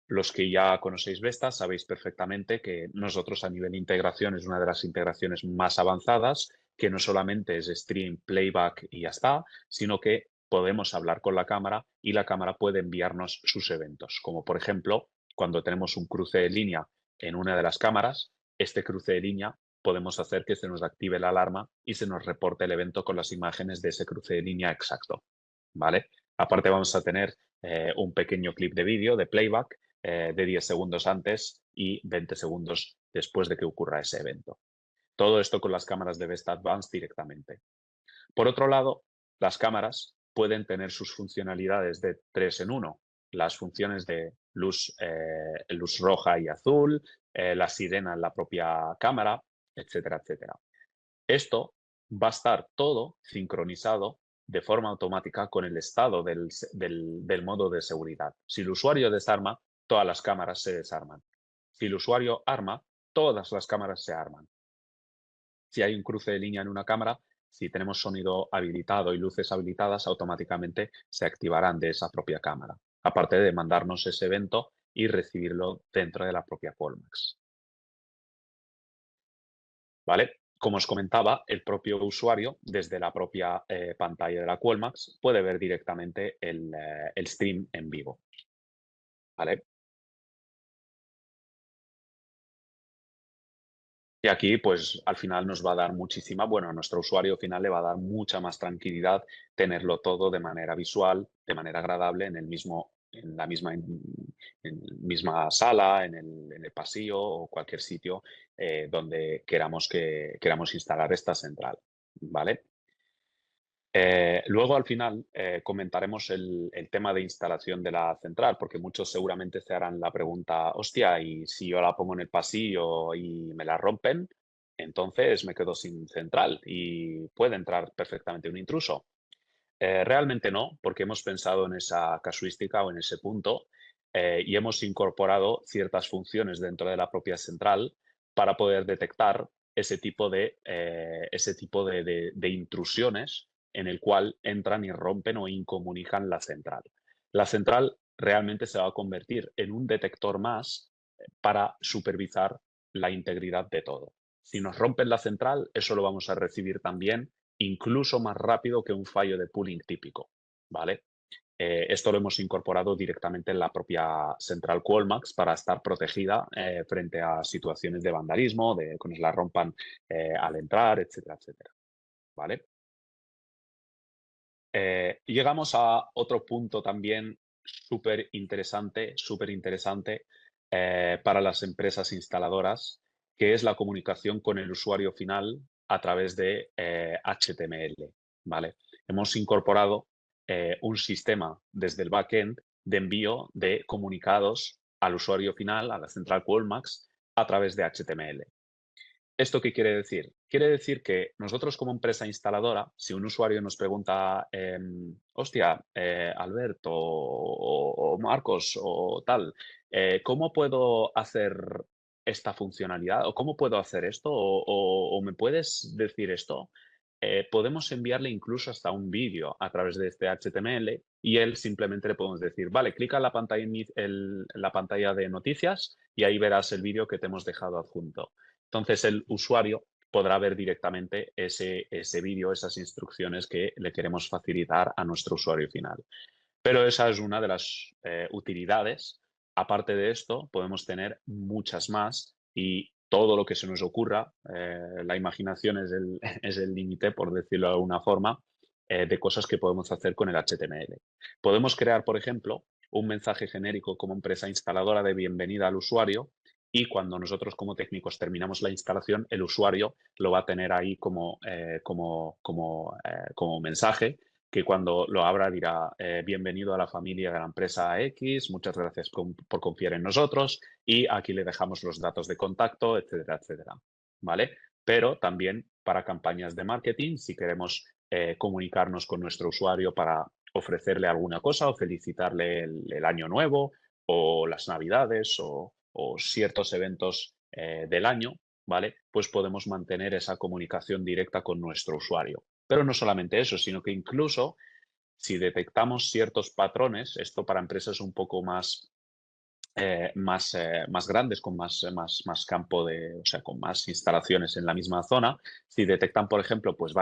Los que ya conocéis Vesta sabéis perfectamente que nosotros a nivel de integración es una de las integraciones más avanzadas, que no solamente es stream, playback y ya está, sino que podemos hablar con la cámara y la cámara puede enviarnos sus eventos. Como por ejemplo, cuando tenemos un cruce de línea en una de las cámaras, este cruce de línea podemos hacer que se nos active la alarma y se nos reporte el evento con las imágenes de ese cruce de línea exacto, ¿vale? Aparte vamos a tener un pequeño clip de vídeo de playback de 10 segundos antes y 20 segundos después de que ocurra ese evento. Todo esto con las cámaras de Vesta Advanced directamente. Por otro lado, las cámaras pueden tener sus funcionalidades de 3 en 1. Las funciones de luz roja y azul, la sirena en la propia cámara, etcétera, etcétera. Esto va a estar todo sincronizado de forma automática con el estado del modo de seguridad. Si el usuario desarma, todas las cámaras se desarman. Si el usuario arma, todas las cámaras se arman. Si hay un cruce de línea en una cámara, si tenemos sonido habilitado y luces habilitadas, automáticamente se activarán de esa propia cámara, aparte de mandarnos ese evento y recibirlo dentro de la propia Qualmax. ¿Vale? Como os comentaba, el propio usuario, desde la propia pantalla de la Qualmax, puede ver directamente el stream en vivo. ¿Vale? Y aquí, pues, al final nos va a dar muchísima, bueno, a nuestro usuario final le va a dar mucha más tranquilidad tenerlo todo de manera visual, de manera agradable, en la misma sala, en el pasillo o cualquier sitio donde queramos instalar esta central, ¿vale? Luego, al final, comentaremos el tema de instalación de la central, porque muchos seguramente se harán la pregunta, hostia, y si yo la pongo en el pasillo y me la rompen, entonces me quedo sin central y puede entrar perfectamente un intruso. Realmente no, porque hemos pensado en esa casuística o en ese punto y hemos incorporado ciertas funciones dentro de la propia central para poder detectar ese tipo de intrusiones en el cual entran y rompen o incomunican la central. La central realmente se va a convertir en un detector más para supervisar la integridad de todo. Si nos rompen la central, eso lo vamos a recibir también incluso más rápido que un fallo de pooling típico, ¿vale? Esto lo hemos incorporado directamente en la propia central Qualmax para estar protegida frente a situaciones de vandalismo, de que nos la rompan al entrar, etcétera, etcétera, ¿vale? Llegamos a otro punto también súper interesante para las empresas instaladoras, que es la comunicación con el usuario final a través de HTML, ¿vale? Hemos incorporado un sistema desde el backend de envío de comunicados al usuario final, a la central Qualmax, a través de HTML. ¿Esto qué quiere decir? Quiere decir que nosotros como empresa instaladora, si un usuario nos pregunta, hostia, Alberto o Marcos o tal, ¿cómo puedo hacer esta funcionalidad? ¿O cómo puedo hacer esto? ¿O me puedes decir esto? Podemos enviarle incluso hasta un vídeo a través de este HTML y él simplemente le podemos decir, vale, clica en la pantalla de noticias y ahí verás el vídeo que te hemos dejado adjunto. Entonces, el usuario podrá ver directamente ese vídeo, esas instrucciones que le queremos facilitar a nuestro usuario final. Pero esa es una de las utilidades. Aparte de esto, podemos tener muchas más y todo lo que se nos ocurra, la imaginación es el, es el límite, por decirlo de alguna forma, de cosas que podemos hacer con el HTML. Podemos crear, por ejemplo, un mensaje genérico como empresa instaladora de bienvenida al usuario y cuando nosotros como técnicos terminamos la instalación, el usuario lo va a tener ahí como mensaje que cuando lo abra dirá bienvenido a la familia de la empresa X, muchas gracias por confiar en nosotros y aquí le dejamos los datos de contacto, etcétera, etcétera. ¿Vale? Pero también para campañas de marketing, si queremos comunicarnos con nuestro usuario para ofrecerle alguna cosa o felicitarle el año nuevo o las navidades o ciertos eventos del año, ¿vale? Pues podemos mantener esa comunicación directa con nuestro usuario. Pero no solamente eso, sino que incluso si detectamos ciertos patrones, esto para empresas un poco más grandes, con más campo o sea, con más instalaciones en la misma zona, si detectan, por ejemplo, pues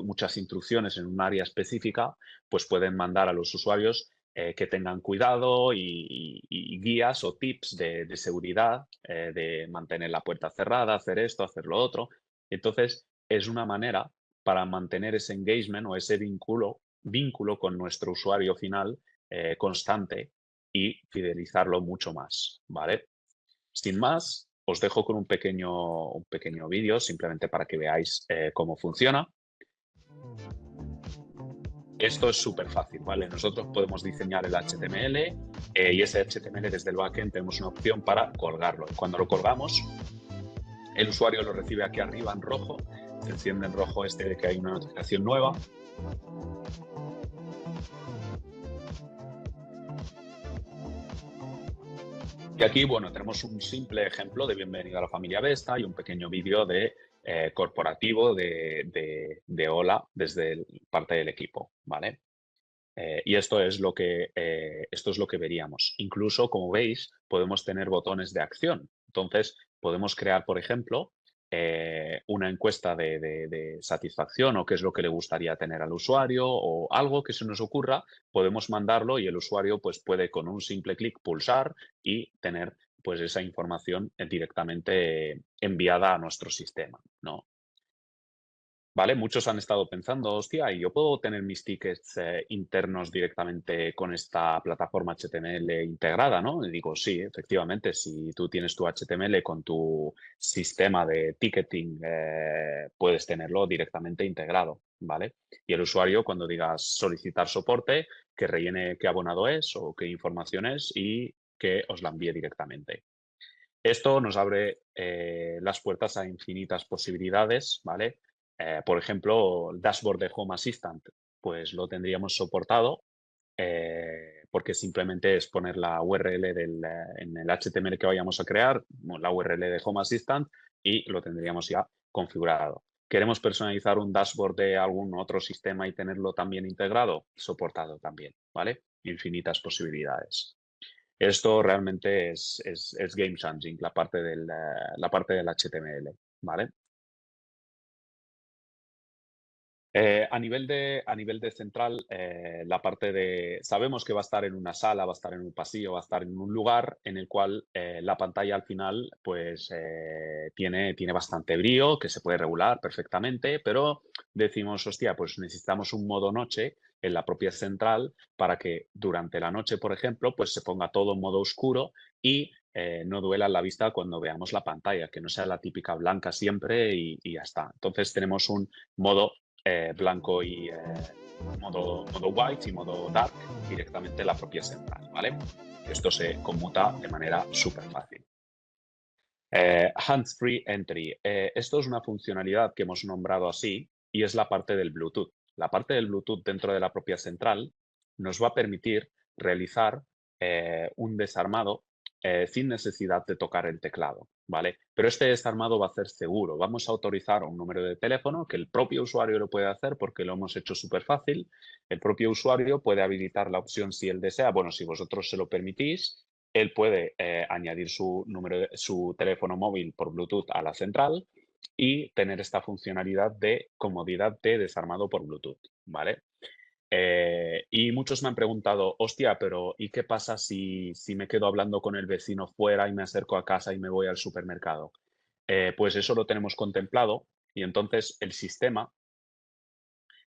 muchas instrucciones en un área específica, pues pueden mandar a los usuarios que tengan cuidado y guías o tips de seguridad, de mantener la puerta cerrada, hacer esto, hacer lo otro. Entonces, es una manera para mantener ese engagement o ese vínculo con nuestro usuario final constante y fidelizarlo mucho más, ¿vale? Sin más, os dejo con un pequeño vídeo simplemente para que veáis cómo funciona. Esto es súper fácil, ¿vale? Nosotros podemos diseñar el HTML y ese HTML desde el backend tenemos una opción para colgarlo. Cuando lo colgamos, el usuario lo recibe aquí arriba en rojo, se enciende en rojo de que hay una notificación nueva. Y aquí, bueno, tenemos un simple ejemplo de bienvenida a la familia Vesta y un pequeño vídeo de corporativo de Hola desde parte del equipo, ¿vale? Y esto es lo que veríamos. Incluso, como veis, podemos tener botones de acción. Entonces, podemos crear, por ejemplo, una encuesta de satisfacción o qué es lo que le gustaría tener al usuario o algo que se nos ocurra, podemos mandarlo y el usuario pues, puede con un simple clic pulsar y tener pues, esa información directamente enviada a nuestro sistema, ¿no? ¿Vale? Muchos han estado pensando, hostia, ¿y yo puedo tener mis tickets internos directamente con esta plataforma HTML integrada, ¿no? Y digo, sí, efectivamente, si tú tienes tu HTML con tu sistema de ticketing, puedes tenerlo directamente integrado, ¿vale? Y el usuario, cuando digas solicitar soporte, que rellene qué abonado es o qué información es y que os la envíe directamente. Esto nos abre las puertas a infinitas posibilidades, ¿vale? Por ejemplo, el dashboard de Home Assistant, pues lo tendríamos soportado porque simplemente es poner la URL en el HTML que vayamos a crear, la URL de Home Assistant y lo tendríamos ya configurado. ¿Queremos personalizar un dashboard de algún otro sistema y tenerlo también integrado? Soportado también, ¿vale? Infinitas posibilidades. Esto realmente es game changing, la parte del HTML, ¿vale? A nivel de central, la parte sabemos que va a estar en una sala, va a estar en un pasillo, va a estar en un lugar en el cual la pantalla al final pues tiene bastante brillo, que se puede regular perfectamente, pero decimos, hostia, pues necesitamos un modo noche en la propia central para que durante la noche, por ejemplo, pues se ponga todo en modo oscuro y no duela la vista cuando veamos la pantalla, que no sea la típica blanca siempre y ya está. Entonces tenemos un modo blanco y modo white y modo dark directamente en la propia central, ¿vale? Esto se conmuta de manera súper fácil. Hands-free entry. Esto es una funcionalidad que hemos nombrado así y es la parte del Bluetooth. La parte del Bluetooth dentro de la propia central nos va a permitir realizar un desarmado sin necesidad de tocar el teclado, ¿vale? Pero este desarmado va a ser seguro. Vamos a autorizar un número de teléfono que el propio usuario lo puede hacer porque lo hemos hecho súper fácil. El propio usuario puede habilitar la opción si él desea. Bueno, si vosotros se lo permitís, él puede añadir su teléfono móvil por Bluetooth a la central y tener esta funcionalidad de comodidad de desarmado por Bluetooth, ¿vale? Y muchos me han preguntado, hostia, pero ¿y qué pasa si me quedo hablando con el vecino fuera y me acerco a casa y me voy al supermercado? Pues eso lo tenemos contemplado y entonces el sistema,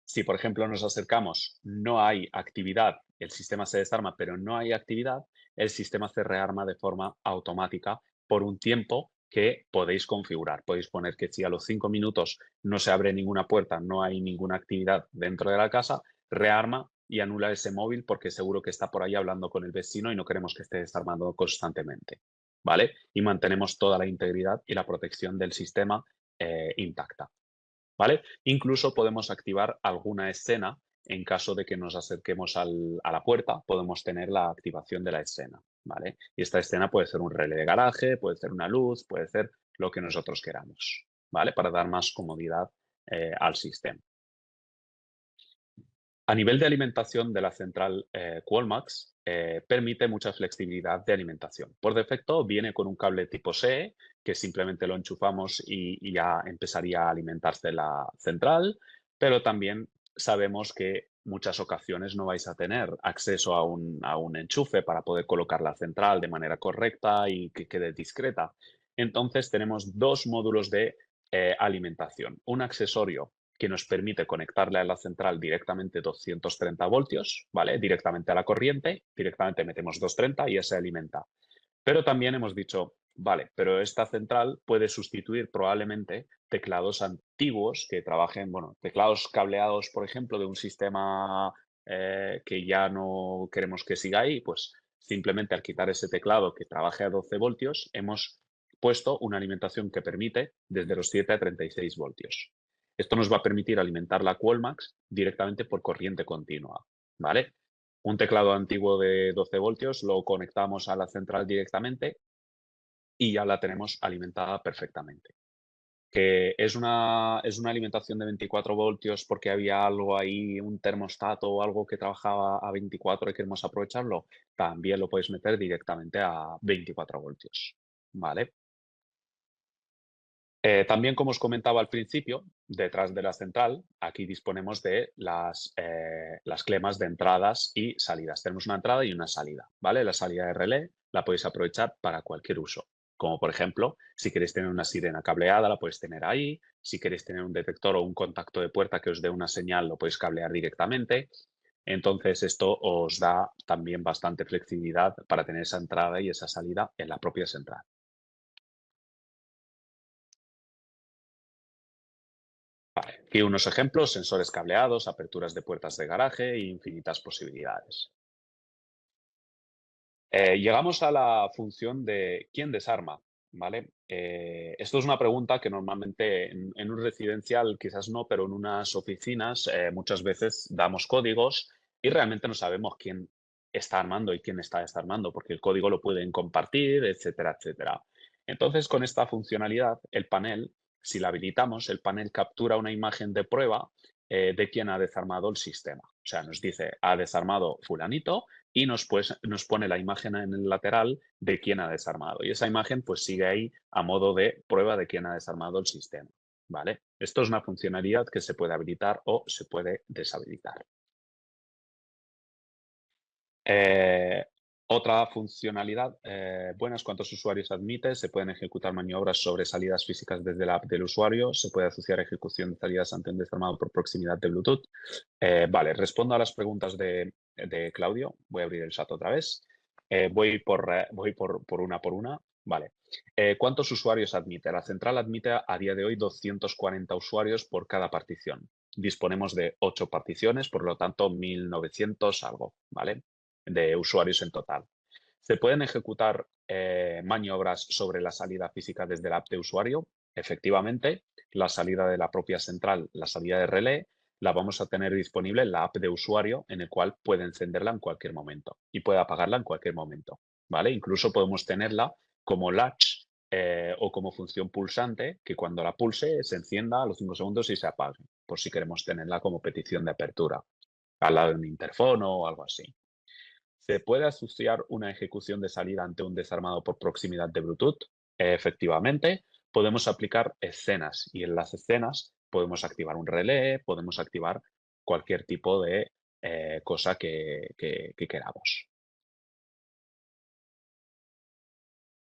si por ejemplo nos acercamos, no hay actividad, el sistema se desarma, pero no hay actividad, el sistema se rearma de forma automática por un tiempo que podéis configurar. Podéis poner que si a los 5 minutos no se abre ninguna puerta, no hay ninguna actividad dentro de la casa, rearma y anula ese móvil porque seguro que está por ahí hablando con el vecino y no queremos que esté desarmando constantemente, ¿vale? Y mantenemos toda la integridad y la protección del sistema intacta, ¿vale? Incluso podemos activar alguna escena en caso de que nos acerquemos a la puerta, podemos tener la activación de la escena, ¿vale? Y esta escena puede ser un relé de garaje, puede ser una luz, puede ser lo que nosotros queramos, ¿vale? Para dar más comodidad al sistema. A nivel de alimentación de la central Qualmax, permite mucha flexibilidad de alimentación. Por defecto viene con un cable tipo C, que simplemente lo enchufamos y ya empezaría a alimentarse la central, pero también sabemos que muchas ocasiones no vais a tener acceso a un enchufe para poder colocar la central de manera correcta y que quede discreta. Entonces tenemos dos módulos de alimentación. Un accesorio que nos permite conectarle a la central directamente 230 voltios, ¿vale? Directamente a la corriente, directamente metemos 230 y ya se alimenta. Pero también hemos dicho, vale, pero esta central puede sustituir probablemente teclados antiguos que trabajen, bueno, teclados cableados, por ejemplo, de un sistema que ya no queremos que siga ahí, pues simplemente al quitar ese teclado que trabaje a 12 voltios, hemos puesto una alimentación que permite desde los 7 a 36 voltios. Esto nos va a permitir alimentar la Qualmax directamente por corriente continua, ¿vale? Un teclado antiguo de 12 voltios lo conectamos a la central directamente y ya la tenemos alimentada perfectamente. Que es una alimentación de 24 voltios porque había algo ahí, un termostato o algo que trabajaba a 24 y queremos aprovecharlo, también lo puedes meter directamente a 24 voltios, ¿vale? También, como os comentaba al principio, detrás de la central, aquí disponemos de las clemas de entradas y salidas. Tenemos una entrada y una salida, ¿vale? La salida de relé la podéis aprovechar para cualquier uso. Como por ejemplo, si queréis tener una sirena cableada, la podéis tener ahí. Si queréis tener un detector o un contacto de puerta que os dé una señal, lo podéis cablear directamente. Entonces, esto os da también bastante flexibilidad para tener esa entrada y esa salida en la propia central. Vale, aquí unos ejemplos, sensores cableados, aperturas de puertas de garaje e infinitas posibilidades. Llegamos a la función de ¿quién desarma? ¿Vale? Esto es una pregunta que normalmente en un residencial quizás no, pero en unas oficinas muchas veces damos códigos y realmente no sabemos quién está armando y quién está desarmando, porque el código lo pueden compartir, etcétera, etcétera. Entonces, con esta funcionalidad, el panel, si la habilitamos, el panel captura una imagen de prueba de quién ha desarmado el sistema. O sea, nos dice, ha desarmado fulanito y nos pone la imagen en el lateral de quién ha desarmado. Y esa imagen pues sigue ahí a modo de prueba de quién ha desarmado el sistema, ¿vale? Esto es una funcionalidad que se puede habilitar o se puede deshabilitar. Otra funcionalidad, buenas, ¿cuántos usuarios admite? Se pueden ejecutar maniobras sobre salidas físicas desde la app del usuario, se puede asociar ejecución de salidas ante un desarmado por proximidad de Bluetooth. Vale, respondo a las preguntas de Claudio. Voy a abrir el chat otra vez. Voy por una. Vale. ¿Cuántos usuarios admite? La central admite a día de hoy 240 usuarios por cada partición. Disponemos de 8 particiones, por lo tanto 1900 algo, ¿vale? De usuarios en total. ¿Se pueden ejecutar maniobras sobre la salida física desde la app de usuario? Efectivamente, la salida de la propia central, la salida de relé, la vamos a tener disponible en la app de usuario, en el cual puede encenderla en cualquier momento y puede apagarla en cualquier momento, ¿vale? Incluso podemos tenerla como latch o como función pulsante, que cuando la pulse se encienda a los 5 segundos y se apague, por si queremos tenerla como petición de apertura, al lado de un interfono o algo así. ¿Se puede asociar una ejecución de salida ante un desarmado por proximidad de Bluetooth? Efectivamente, podemos aplicar escenas y en las escenas podemos activar un relé, podemos activar cualquier tipo de cosa que queramos.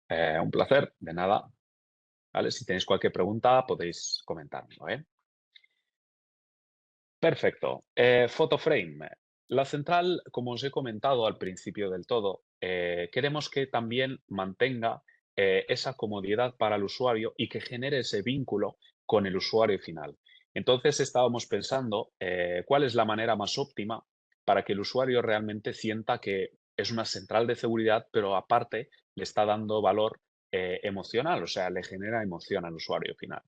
Un placer, de nada. ¿Vale? Si tenéis cualquier pregunta, podéis comentarlo, ¿eh? Perfecto. Photo frame. La central, como os he comentado al principio del todo, queremos que también mantenga esa comodidad para el usuario y que genere ese vínculo con el usuario final. Entonces estábamos pensando cuál es la manera más óptima para que el usuario realmente sienta que es una central de seguridad, pero aparte le está dando valor emocional, o sea, le genera emoción al usuario final.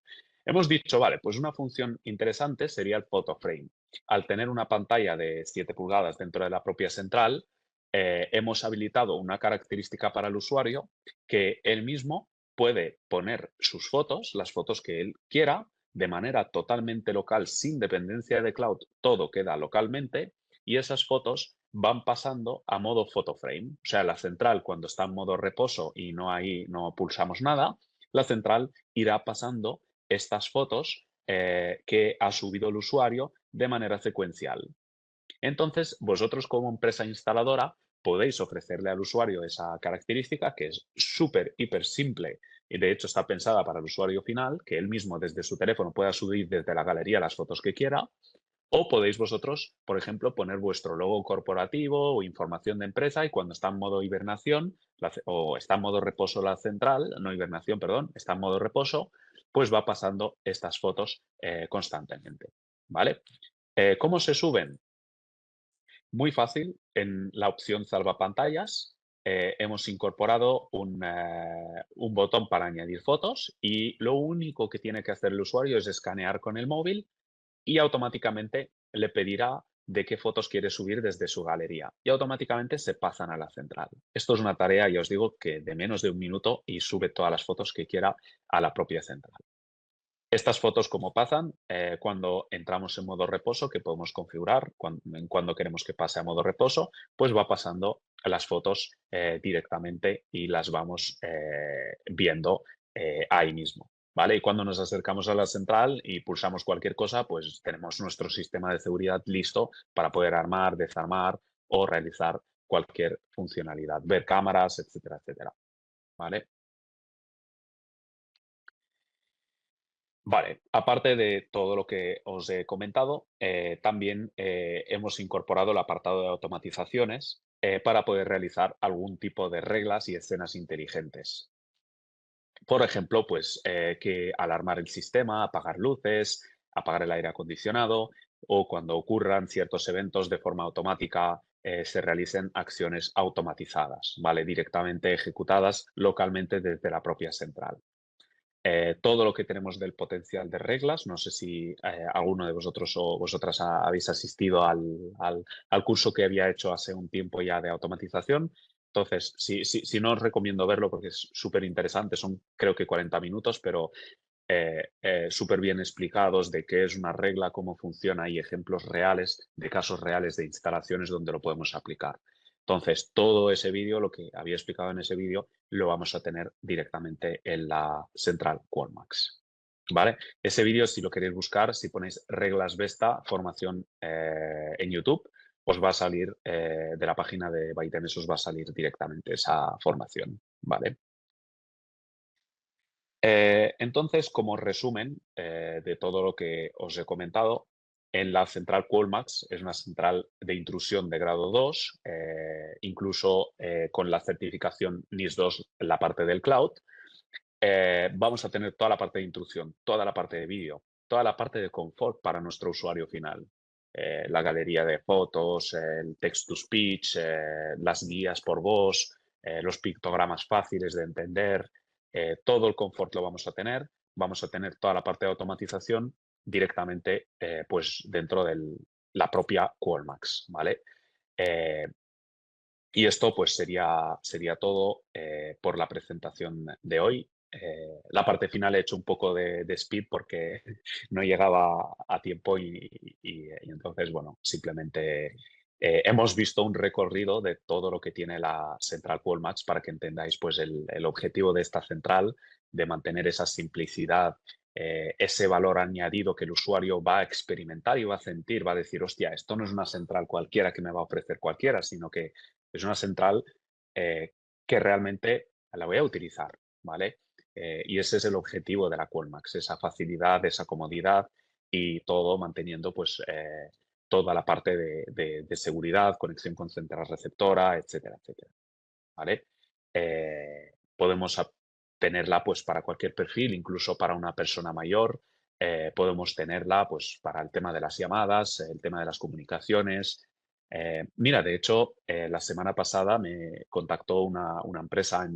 Hemos dicho, vale, pues una función interesante sería el photo frame. Al tener una pantalla de 7 pulgadas dentro de la propia central, hemos habilitado una característica para el usuario que él mismo puede poner sus fotos, las fotos que él quiera, de manera totalmente local, sin dependencia de cloud, todo queda localmente y esas fotos van pasando a modo photo frame. O sea, la central cuando está en modo reposo y no pulsamos nada, la central irá pasando estas fotos que ha subido el usuario de manera secuencial. Entonces, vosotros como empresa instaladora podéis ofrecerle al usuario esa característica que es súper, hiper simple y de hecho está pensada para el usuario final, que él mismo desde su teléfono pueda subir desde la galería las fotos que quiera. O podéis vosotros, por ejemplo, poner vuestro logo corporativo o información de empresa y cuando está en modo hibernación o está en modo reposo la central, no hibernación, perdón, está en modo reposo, pues va pasando estas fotos constantemente. ¿Vale? ¿Cómo se suben? Muy fácil, en la opción salvapantallas hemos incorporado un botón para añadir fotos y lo único que tiene que hacer el usuario es escanear con el móvil y automáticamente le pedirá de qué fotos quiere subir desde su galería y automáticamente se pasan a la central. Esto es una tarea, ya os digo, que de menos de un minuto y sube todas las fotos que quiera a la propia central. Estas fotos, ¿cómo pasan? Cuando entramos en modo reposo, que podemos configurar cuando queremos que pase a modo reposo, pues va pasando las fotos directamente y las vamos viendo ahí mismo. ¿Vale? Y cuando nos acercamos a la central y pulsamos cualquier cosa, pues tenemos nuestro sistema de seguridad listo para poder armar, desarmar o realizar cualquier funcionalidad, ver cámaras, etcétera, etcétera. ¿Vale? Vale, aparte de todo lo que os he comentado, también hemos incorporado el apartado de automatizaciones para poder realizar algún tipo de reglas y escenas inteligentes. Por ejemplo, pues que alarmar el sistema, apagar luces, apagar el aire acondicionado o cuando ocurran ciertos eventos de forma automática se realicen acciones automatizadas, ¿vale? Directamente ejecutadas localmente desde la propia central. Todo lo que tenemos del potencial de reglas. No sé si alguno de vosotros o vosotras habéis asistido al curso que había hecho hace un tiempo ya de automatización. Entonces, si no os recomiendo verlo porque es súper interesante, son creo que 40 minutos, pero súper bien explicados de qué es una regla, cómo funciona y ejemplos reales de casos reales de instalaciones donde lo podemos aplicar. Entonces, todo ese vídeo, lo que había explicado en ese vídeo, lo vamos a tener directamente en la central QualMax. ¿Vale? Ese vídeo, si lo queréis buscar, si ponéis reglas Vesta, formación en YouTube, os va a salir de la página de ByteDance, os va a salir directamente esa formación. ¿Vale? Entonces, como resumen de todo lo que os he comentado, en la central QualMax es una central de intrusión de grado 2, incluso con la certificación NIS 2 en la parte del cloud. Vamos a tener toda la parte de intrusión, toda la parte de vídeo, toda la parte de confort para nuestro usuario final. La galería de fotos, el text-to-speech, las guías por voz, los pictogramas fáciles de entender, todo el confort lo vamos a tener. Vamos a tener toda la parte de automatización directamente pues dentro de la propia QualMax, ¿vale? Y esto pues sería todo por la presentación de hoy. La parte final he hecho un poco de speed porque no llegaba a tiempo y entonces, bueno, simplemente hemos visto un recorrido de todo lo que tiene la central QualMax para que entendáis pues el objetivo de esta central de mantener esa simplicidad ese valor añadido que el usuario va a experimentar y va a sentir, va a decir, hostia, esto no es una central cualquiera que me va a ofrecer cualquiera, sino que es una central que realmente la voy a utilizar, ¿vale? Y ese es el objetivo de la Qualmax, esa facilidad, esa comodidad y todo manteniendo pues toda la parte de seguridad, conexión con central receptora, etcétera, etcétera, ¿vale? Podemos tenerla pues para cualquier perfil, incluso para una persona mayor. Podemos tenerla pues para el tema de las llamadas, el tema de las comunicaciones. Mira, de hecho, la semana pasada me contactó una empresa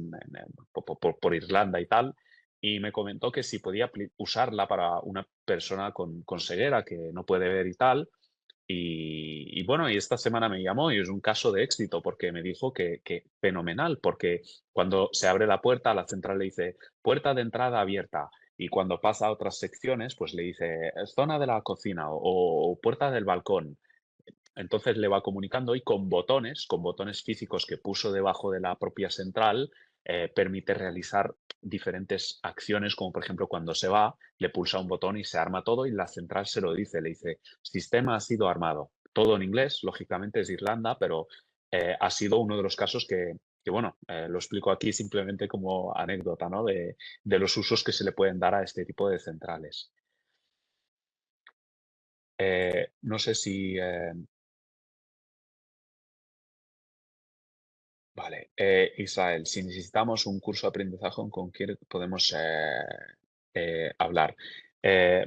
por Irlanda y tal, y me comentó que si podía usarla para una persona con ceguera que no puede ver y tal. Y bueno, y esta semana me llamó y es un caso de éxito porque me dijo que fenomenal, porque cuando se abre la puerta, la central le dice puerta de entrada abierta y cuando pasa a otras secciones, pues le dice zona de la cocina o puerta del balcón. Entonces le va comunicando y con botones físicos que puso debajo de la propia central, permite realizar diferentes acciones, como por ejemplo cuando se va, le pulsa un botón y se arma todo y la central se lo dice, le dice, sistema ha sido armado. Todo en inglés, lógicamente es Irlanda, pero ha sido uno de los casos que bueno, lo explico aquí simplemente como anécdota, ¿no? De los usos que se le pueden dar a este tipo de centrales. No sé si... Vale, Israel, si necesitamos un curso de aprendizaje con quién podemos hablar.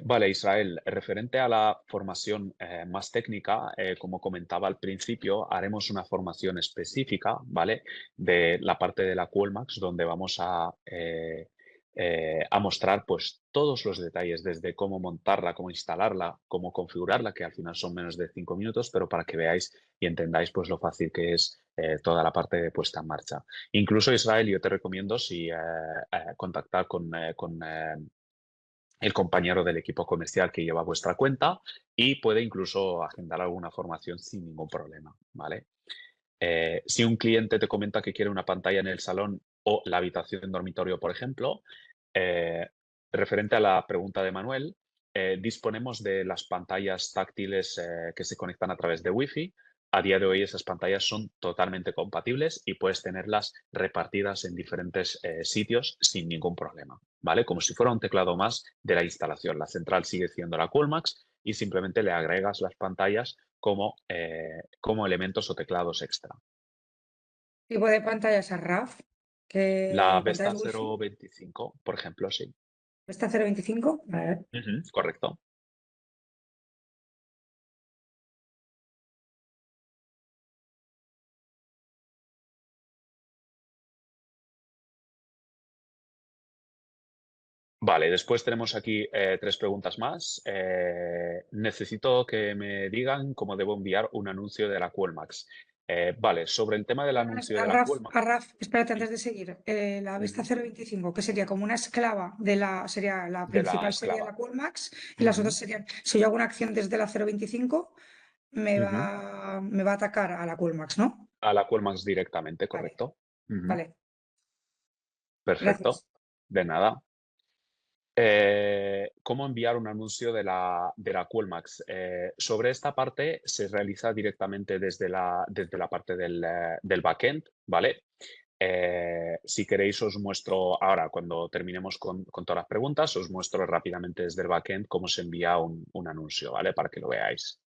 Vale, Israel, referente a la formación más técnica, como comentaba al principio, haremos una formación específica, ¿vale? De la parte de la Qualmax, donde vamos a mostrar pues todos los detalles, desde cómo montarla, cómo instalarla, cómo configurarla, que al final son menos de 5 minutos, pero para que veáis y entendáis pues lo fácil que es toda la parte de puesta en marcha. Incluso, Israel, yo te recomiendo si contactar con el compañero del equipo comercial que lleva vuestra cuenta y puede incluso agendar alguna formación sin ningún problema, ¿vale? Si un cliente te comenta que quiere una pantalla en el salón o la habitación dormitorio, por ejemplo, eh, referente a la pregunta de Manuel, disponemos de las pantallas táctiles que se conectan a través de Wi-Fi. A día de hoy esas pantallas son totalmente compatibles y puedes tenerlas repartidas en diferentes sitios sin ningún problema, ¿vale? Como si fuera un teclado más de la instalación. La central sigue siendo la Qualmax y simplemente le agregas las pantallas como elementos o teclados extra. Tipo de pantallas a RAF, La que Vesta pantallas Wi-Fi. 025, por ejemplo, sí. ¿Esta 0.25? A ver. Ujú, correcto. Vale, después tenemos aquí tres preguntas más. Necesito que me digan cómo debo enviar un anuncio de la Qualmax. Vale, sobre el tema del anuncio de la Qualmax. A RAF, espérate, Sí. antes de seguir. La Vesta Ujú. 0.25, que sería como una esclava sería la De la principal sería esclava. la Qualmax y las otras Ujú, serían, si yo hago una acción desde la 0.25, ujú. me va a atacar a la Qualmax, ¿no? A la Qualmax directamente, Vale, correcto. Ujú, vale, perfecto. gracias. De nada. ¿Cómo enviar un anuncio de la Qualmax? Sobre esta parte se realiza directamente desde la parte del backend, ¿vale? Si queréis os muestro ahora, cuando terminemos con todas las preguntas, os muestro rápidamente desde el backend cómo se envía un anuncio, ¿vale? Para que lo veáis.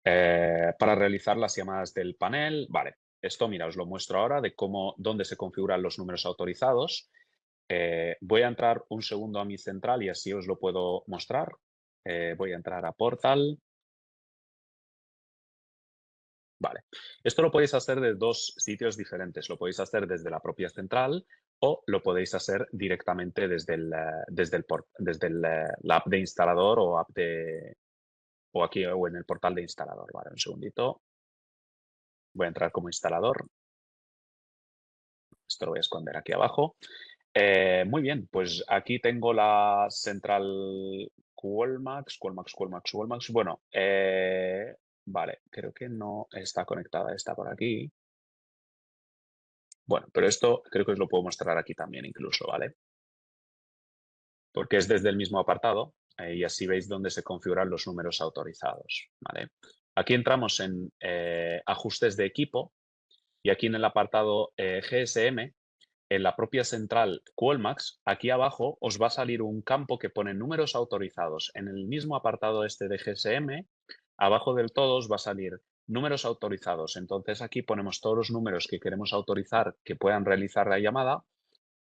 Para realizar las llamadas del panel, vale. Esto, mira, os lo muestro ahora de dónde se configuran los números autorizados. Voy a entrar un segundo a mi central y así os lo puedo mostrar. Voy a entrar a Portal. Vale. Esto lo podéis hacer de dos sitios diferentes. Lo podéis hacer desde la propia central o lo podéis hacer directamente desde la app de instalador o o aquí o en el portal de instalador. Vale, un segundito. Voy a entrar como instalador. Esto lo voy a esconder aquí abajo. Muy bien, pues aquí tengo la central Qualmax. Bueno, vale, creo que no está conectada, está por aquí. Bueno, pero esto creo que os lo puedo mostrar aquí también incluso, ¿vale? porque es desde el mismo apartado y así veis dónde se configuran los números autorizados, ¿vale? Aquí entramos en ajustes de equipo y aquí en el apartado GSM, en la propia central Qualmax, aquí abajo os va a salir un campo que pone números autorizados. En el mismo apartado este de GSM, abajo del todo os va a salir números autorizados. Entonces aquí ponemos todos los números que queremos autorizar que puedan realizar la llamada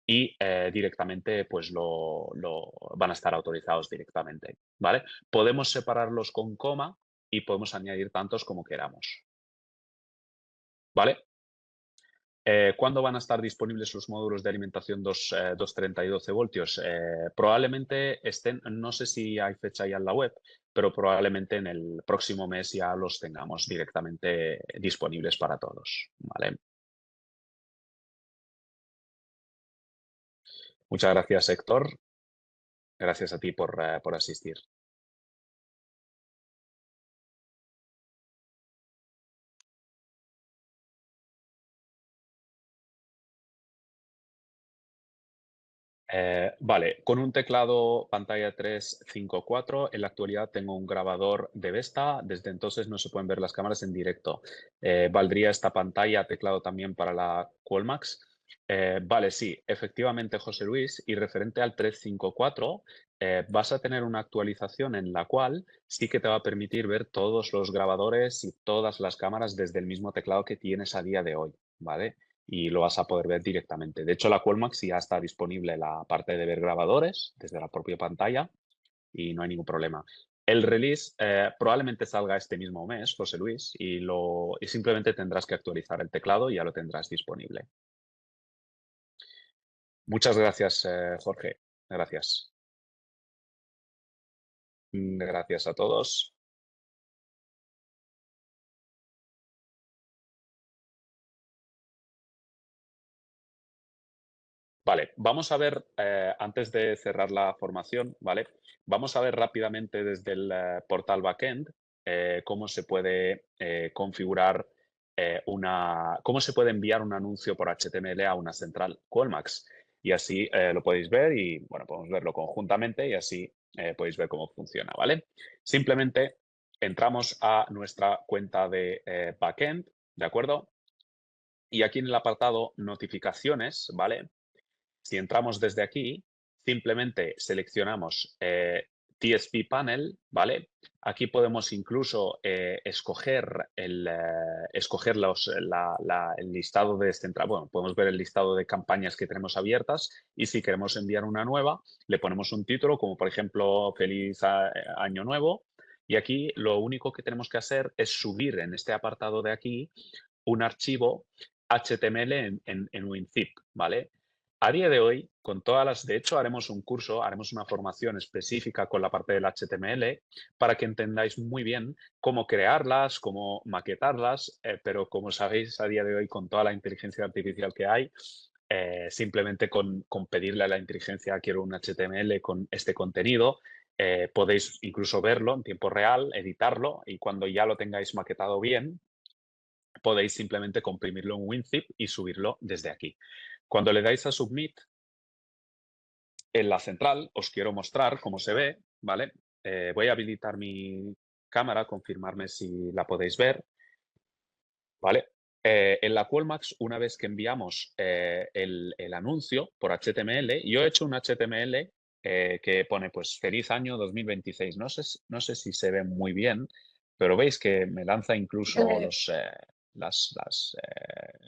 y directamente pues van a estar autorizados directamente, ¿vale? Podemos separarlos con coma y podemos añadir tantos como queramos, ¿vale? ¿Cuándo van a estar disponibles los módulos de alimentación 230 y 12 voltios? Probablemente estén, no sé si hay fecha ya en la web, pero probablemente en el próximo mes ya los tengamos directamente disponibles para todos, ¿vale? Muchas gracias, Héctor. Gracias a ti por asistir. Vale, con un teclado pantalla 354, en la actualidad tengo un grabador de Vesta, desde entonces no se pueden ver las cámaras en directo. ¿Valdría esta pantalla teclado también para la Qualmax? Vale, sí, efectivamente, José Luis, y referente al 354, vas a tener una actualización en la cual sí que te va a permitir ver todos los grabadores y todas las cámaras desde el mismo teclado que tienes a día de hoy, ¿vale? Y lo vas a poder ver directamente. De hecho, la Qualmax ya está disponible la parte de ver grabadores desde la propia pantalla y no hay ningún problema. El release probablemente salga este mismo mes, José Luis, y simplemente tendrás que actualizar el teclado y ya lo tendrás disponible. Muchas gracias, Jorge. Gracias. Gracias a todos. Vale, vamos a ver, antes de cerrar la formación, ¿vale? Vamos a ver rápidamente desde el portal backend cómo se puede configurar cómo se puede enviar un anuncio por HTML a una central Qualmax. Y así lo podéis ver y, bueno, podemos verlo conjuntamente y así podéis ver cómo funciona, ¿vale? Simplemente entramos a nuestra cuenta de backend, ¿de acuerdo? Y aquí en el apartado notificaciones, ¿vale? Si entramos desde aquí, simplemente seleccionamos TSP Panel, ¿vale? Aquí podemos incluso escoger el listado de central. Bueno, podemos ver el listado de campañas que tenemos abiertas y si queremos enviar una nueva, le ponemos un título como por ejemplo Feliz Año Nuevo y aquí lo único que tenemos que hacer es subir en este apartado de aquí un archivo HTML en WinZip, ¿vale? A día de hoy, con todas de hecho, haremos un curso, haremos una formación específica con la parte del HTML para que entendáis muy bien cómo crearlas, cómo maquetarlas, pero como sabéis, a día de hoy, con toda la inteligencia artificial que hay, simplemente con pedirle a la inteligencia quiero un HTML con este contenido, podéis incluso verlo en tiempo real, editarlo y cuando ya lo tengáis maquetado bien, podéis simplemente comprimirlo en WinZip y subirlo desde aquí. Cuando le dais a Submit, en la central os quiero mostrar cómo se ve, ¿vale? Voy a habilitar mi cámara, confirmarme si la podéis ver, ¿vale? En la Qualmax, una vez que enviamos el anuncio por HTML, yo he hecho un HTML que pone pues feliz año 2026. No sé si se ve muy bien, pero veis que me lanza incluso las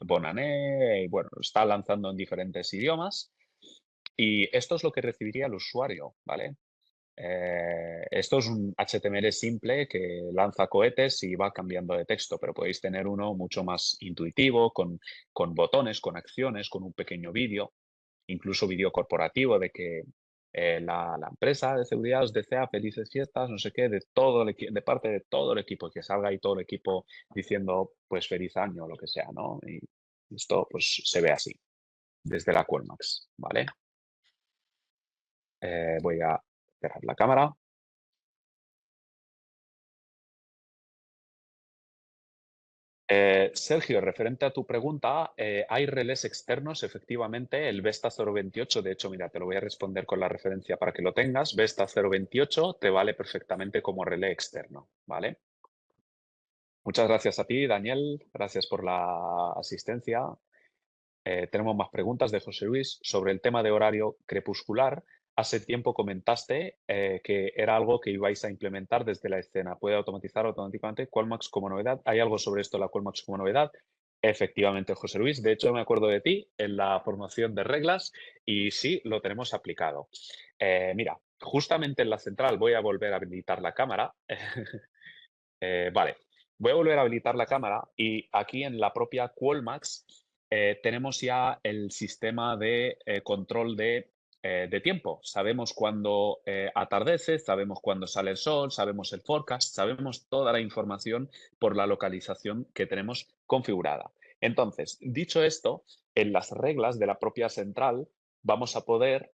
Bonané, y bueno, está lanzando en diferentes idiomas. Y esto es lo que recibiría el usuario, ¿vale? Esto es un HTML simple que lanza cohetes y va cambiando de texto, pero podéis tener uno mucho más intuitivo, con botones, con acciones, con un pequeño vídeo, incluso vídeo corporativo de que la empresa de seguridad os desea felices fiestas, no sé qué, de parte de todo el equipo, que salga ahí todo el equipo diciendo pues feliz año o lo que sea, ¿no? Y esto pues se ve así, desde la Qualmax, ¿vale? Voy a cerrar la cámara. Sergio, referente a tu pregunta, hay relés externos, efectivamente, el Vesta 028, de hecho, mira, te lo voy a responder con la referencia para que lo tengas. Vesta 028 te vale perfectamente como relé externo, ¿vale? Muchas gracias a ti, Daniel, gracias por la asistencia. Tenemos más preguntas de José Luis sobre el tema de horario crepuscular. Hace tiempo comentaste que era algo que ibais a implementar desde la escena. ¿Puede automatizar automáticamente Qualmax como novedad? ¿Hay algo sobre esto, la Qualmax como novedad? Efectivamente, José Luis. De hecho, me acuerdo de ti en la formación de reglas y sí, lo tenemos aplicado. Mira, justamente en la central voy a volver a habilitar la cámara. Vale, voy a volver a habilitar la cámara y aquí en la propia Qualmax tenemos ya el sistema de control de tiempo. Sabemos cuándo atardece, sabemos cuándo sale el sol, sabemos el forecast, sabemos toda la información por la localización que tenemos configurada. Entonces, dicho esto, en las reglas de la propia central vamos a poder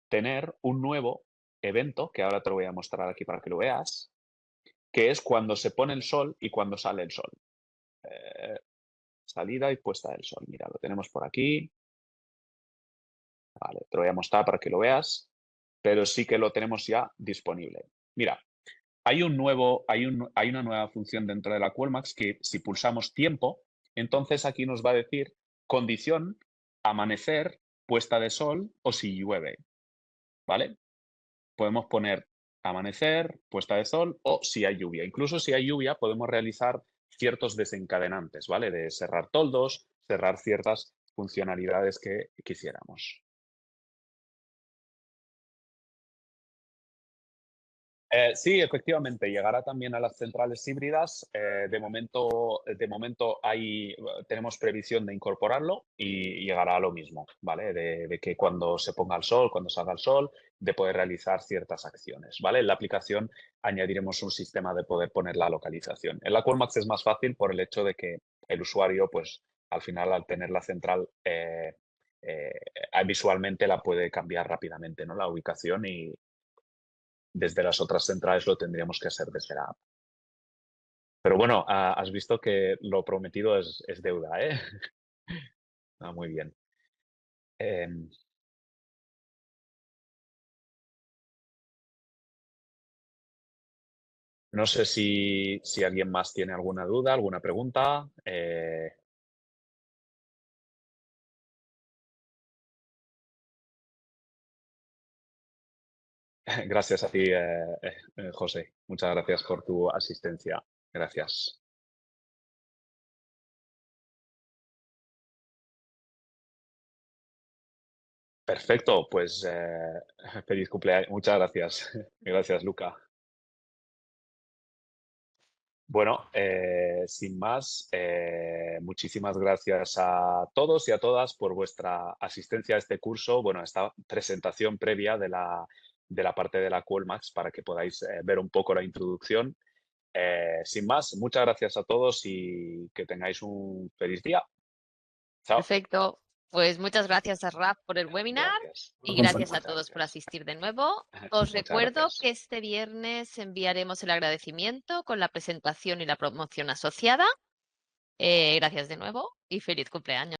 tener un nuevo evento, que ahora te lo voy a mostrar aquí para que lo veas, que es cuando se pone el sol y cuando sale el sol. Salida y puesta del sol. Mira, lo tenemos por aquí. Vale, te lo voy a mostrar para que lo veas, pero sí que lo tenemos ya disponible. Mira, hay una nueva función dentro de la Qualmax que si pulsamos tiempo, entonces aquí nos va a decir condición, amanecer, puesta de sol o si llueve. ¿Vale? Podemos poner amanecer, puesta de sol o si hay lluvia. Incluso si hay lluvia podemos realizar ciertos desencadenantes, ¿vale? De cerrar toldos, cerrar ciertas funcionalidades que quisiéramos. Sí, efectivamente, llegará también a las centrales híbridas. De momento tenemos previsión de incorporarlo y llegará a lo mismo, ¿vale? De que cuando se ponga el sol, cuando salga el sol, de poder realizar ciertas acciones, ¿vale? En la aplicación añadiremos un sistema de poder poner la localización. En la Qualmax es más fácil por el hecho de que el usuario, pues, al final, al tener la central, visualmente la puede cambiar rápidamente, ¿no? La ubicación y desde las otras centrales lo tendríamos que hacer desde la app. Pero bueno, has visto que lo prometido es deuda, ¿eh? Muy bien. No sé si alguien más tiene alguna duda, alguna pregunta. Gracias a ti, José. Muchas gracias por tu asistencia. Gracias. Perfecto, pues feliz cumpleaños. Muchas gracias. Gracias, Luca. Bueno, sin más, muchísimas gracias a todos y a todas por vuestra asistencia a este curso, bueno, a esta presentación previa de la parte de la Qualmax para que podáis ver un poco la introducción. Sin más, muchas gracias a todos y que tengáis un feliz día. Chao. Perfecto. Pues muchas gracias a Raf por el webinar Gracias. y gracias a todos por asistir de nuevo. Os Muchas recuerdo gracias. que este viernes enviaremos el agradecimiento con la presentación y la promoción asociada. Gracias de nuevo y feliz cumpleaños.